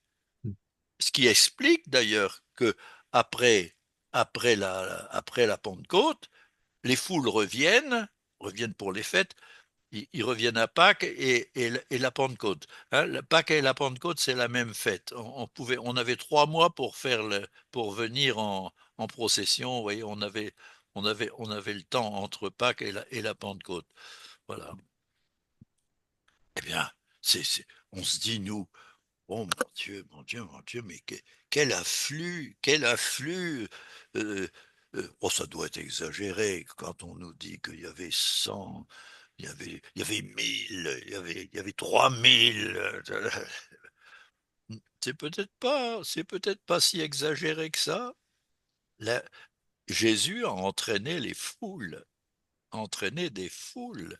Ce qui explique d'ailleurs que après la Pentecôte, les foules reviennent pour les fêtes, ils reviennent à Pâques et la Pentecôte. Hein, Pâques et la Pentecôte, c'est la même fête. On avait 3 mois pour venir en procession. Vous voyez, on avait le temps entre Pâques et la Pentecôte. Voilà. Eh bien, on se dit, nous, oh mon Dieu, mon Dieu, mon Dieu, mais quel afflux, Oh, ça doit être exagéré quand on nous dit qu'il y avait 100, il y avait 1000, il y avait 3000. C'est peut-être pas si exagéré que ça. Là, Jésus a entraîné les foules, entraîné des foules,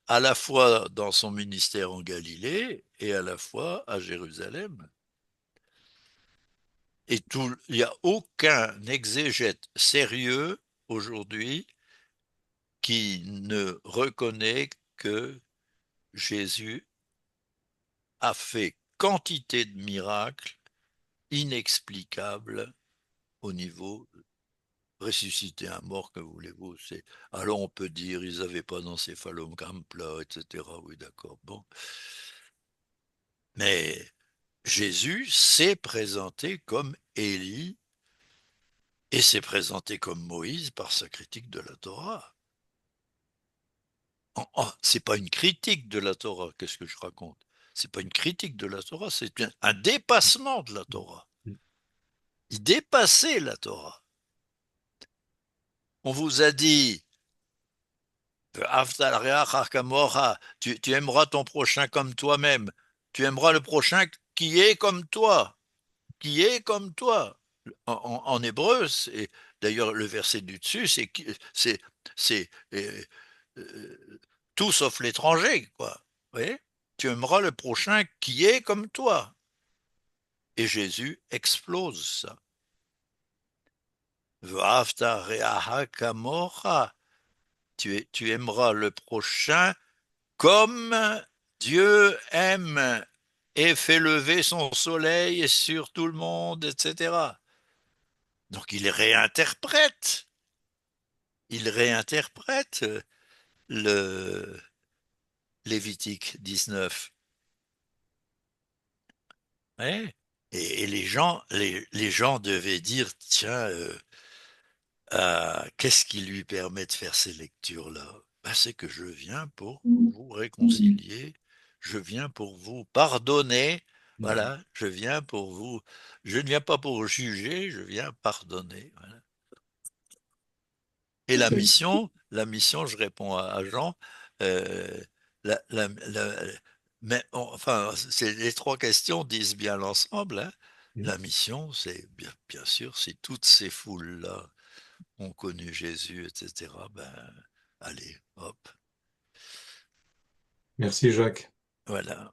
à la fois dans son ministère en Galilée et à la fois à Jérusalem. Et il n'y a aucun exégète sérieux aujourd'hui qui ne reconnaît que Jésus a fait quantité de miracles inexplicables au niveau ressusciter un mort, que voulez-vous? Alors on peut dire ils n'avaient pas d'encéphalogramme plat, etc. Oui, d'accord. Bon. Mais Jésus s'est présenté comme Élie et s'est présenté comme Moïse par sa critique de la Torah. C'est pas une critique de la Torah, qu'est-ce que je raconte? C'est pas une critique de la Torah, c'est un dépassement de la Torah. Il dépassait la Torah. On vous a dit, tu aimeras ton prochain comme toi-même. Tu aimeras le prochain qui est comme toi. Qui est comme toi. En hébreu, d'ailleurs le verset du dessus, c'est tout sauf l'étranger, quoi. Vous voyez? Tu aimeras le prochain qui est comme toi. Et Jésus explose ça. Tu aimeras le prochain comme Dieu aime et fait lever son soleil sur tout le monde, etc. Donc il réinterprète le Lévitique 19. Ouais. Et les gens devaient dire, tiens, qu'est-ce qui lui permet de faire ces lectures-là? Ben, c'est que je viens pour vous réconcilier, je viens pour vous pardonner, voilà, je viens pour vous, je ne viens pas pour juger, je viens pardonner. Voilà. Et la mission, je réponds à Jean, euh, mais enfin, les trois questions disent bien l'ensemble, hein. La mission, c'est bien sûr, si toutes ces foules-là ont connu Jésus, etc., ben, allez, hop, Merci Jacques. voilà.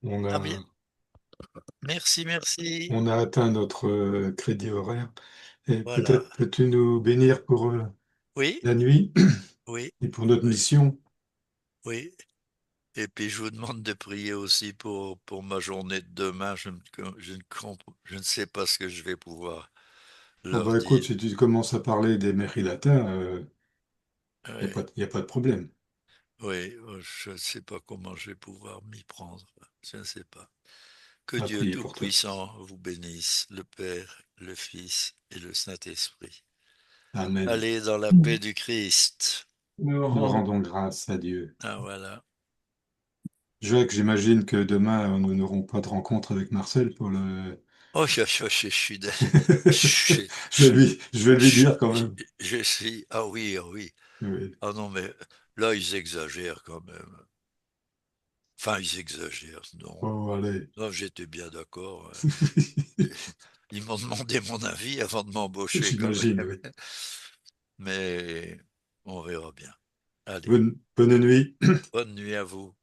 On Ah bien, a, merci, merci. on a atteint notre crédit horaire. Et Voilà. peut-être peux-tu nous bénir pour Oui, la nuit oui, et pour notre oui, mission? oui. Et puis je vous demande de prier aussi pour ma journée de demain. Je ne sais pas ce que je vais pouvoir Oh leur bah écoute, dire. si tu commences à parler des mérites latins, il Oui, n'y a pas de problème. oui, je ne sais pas comment je vais pouvoir m'y prendre. Je ne sais pas. Que On va Dieu prier pour toi. Tout-Puissant vous bénisse, le Père, le Fils et le Saint-Esprit. Amen. Allez dans la paix du Christ. Nous Nous rendons rendons grâce à Dieu. Ah voilà. Jacques, j'imagine que demain, nous n'aurons pas de rencontre avec Marcel pour le... Oh, je suis, je, Je vais lui je, dire quand même. je suis, ah oui, ah oui. Oui. Ah non, mais là, ils exagèrent quand même. Enfin, ils exagèrent, non. Oh, allez. Non, j'étais bien d'accord. Ils m'ont demandé mon avis avant de m'embaucher quand J'imagine, même. oui. Mais on verra bien. Allez, Bonne nuit. bonne nuit à vous.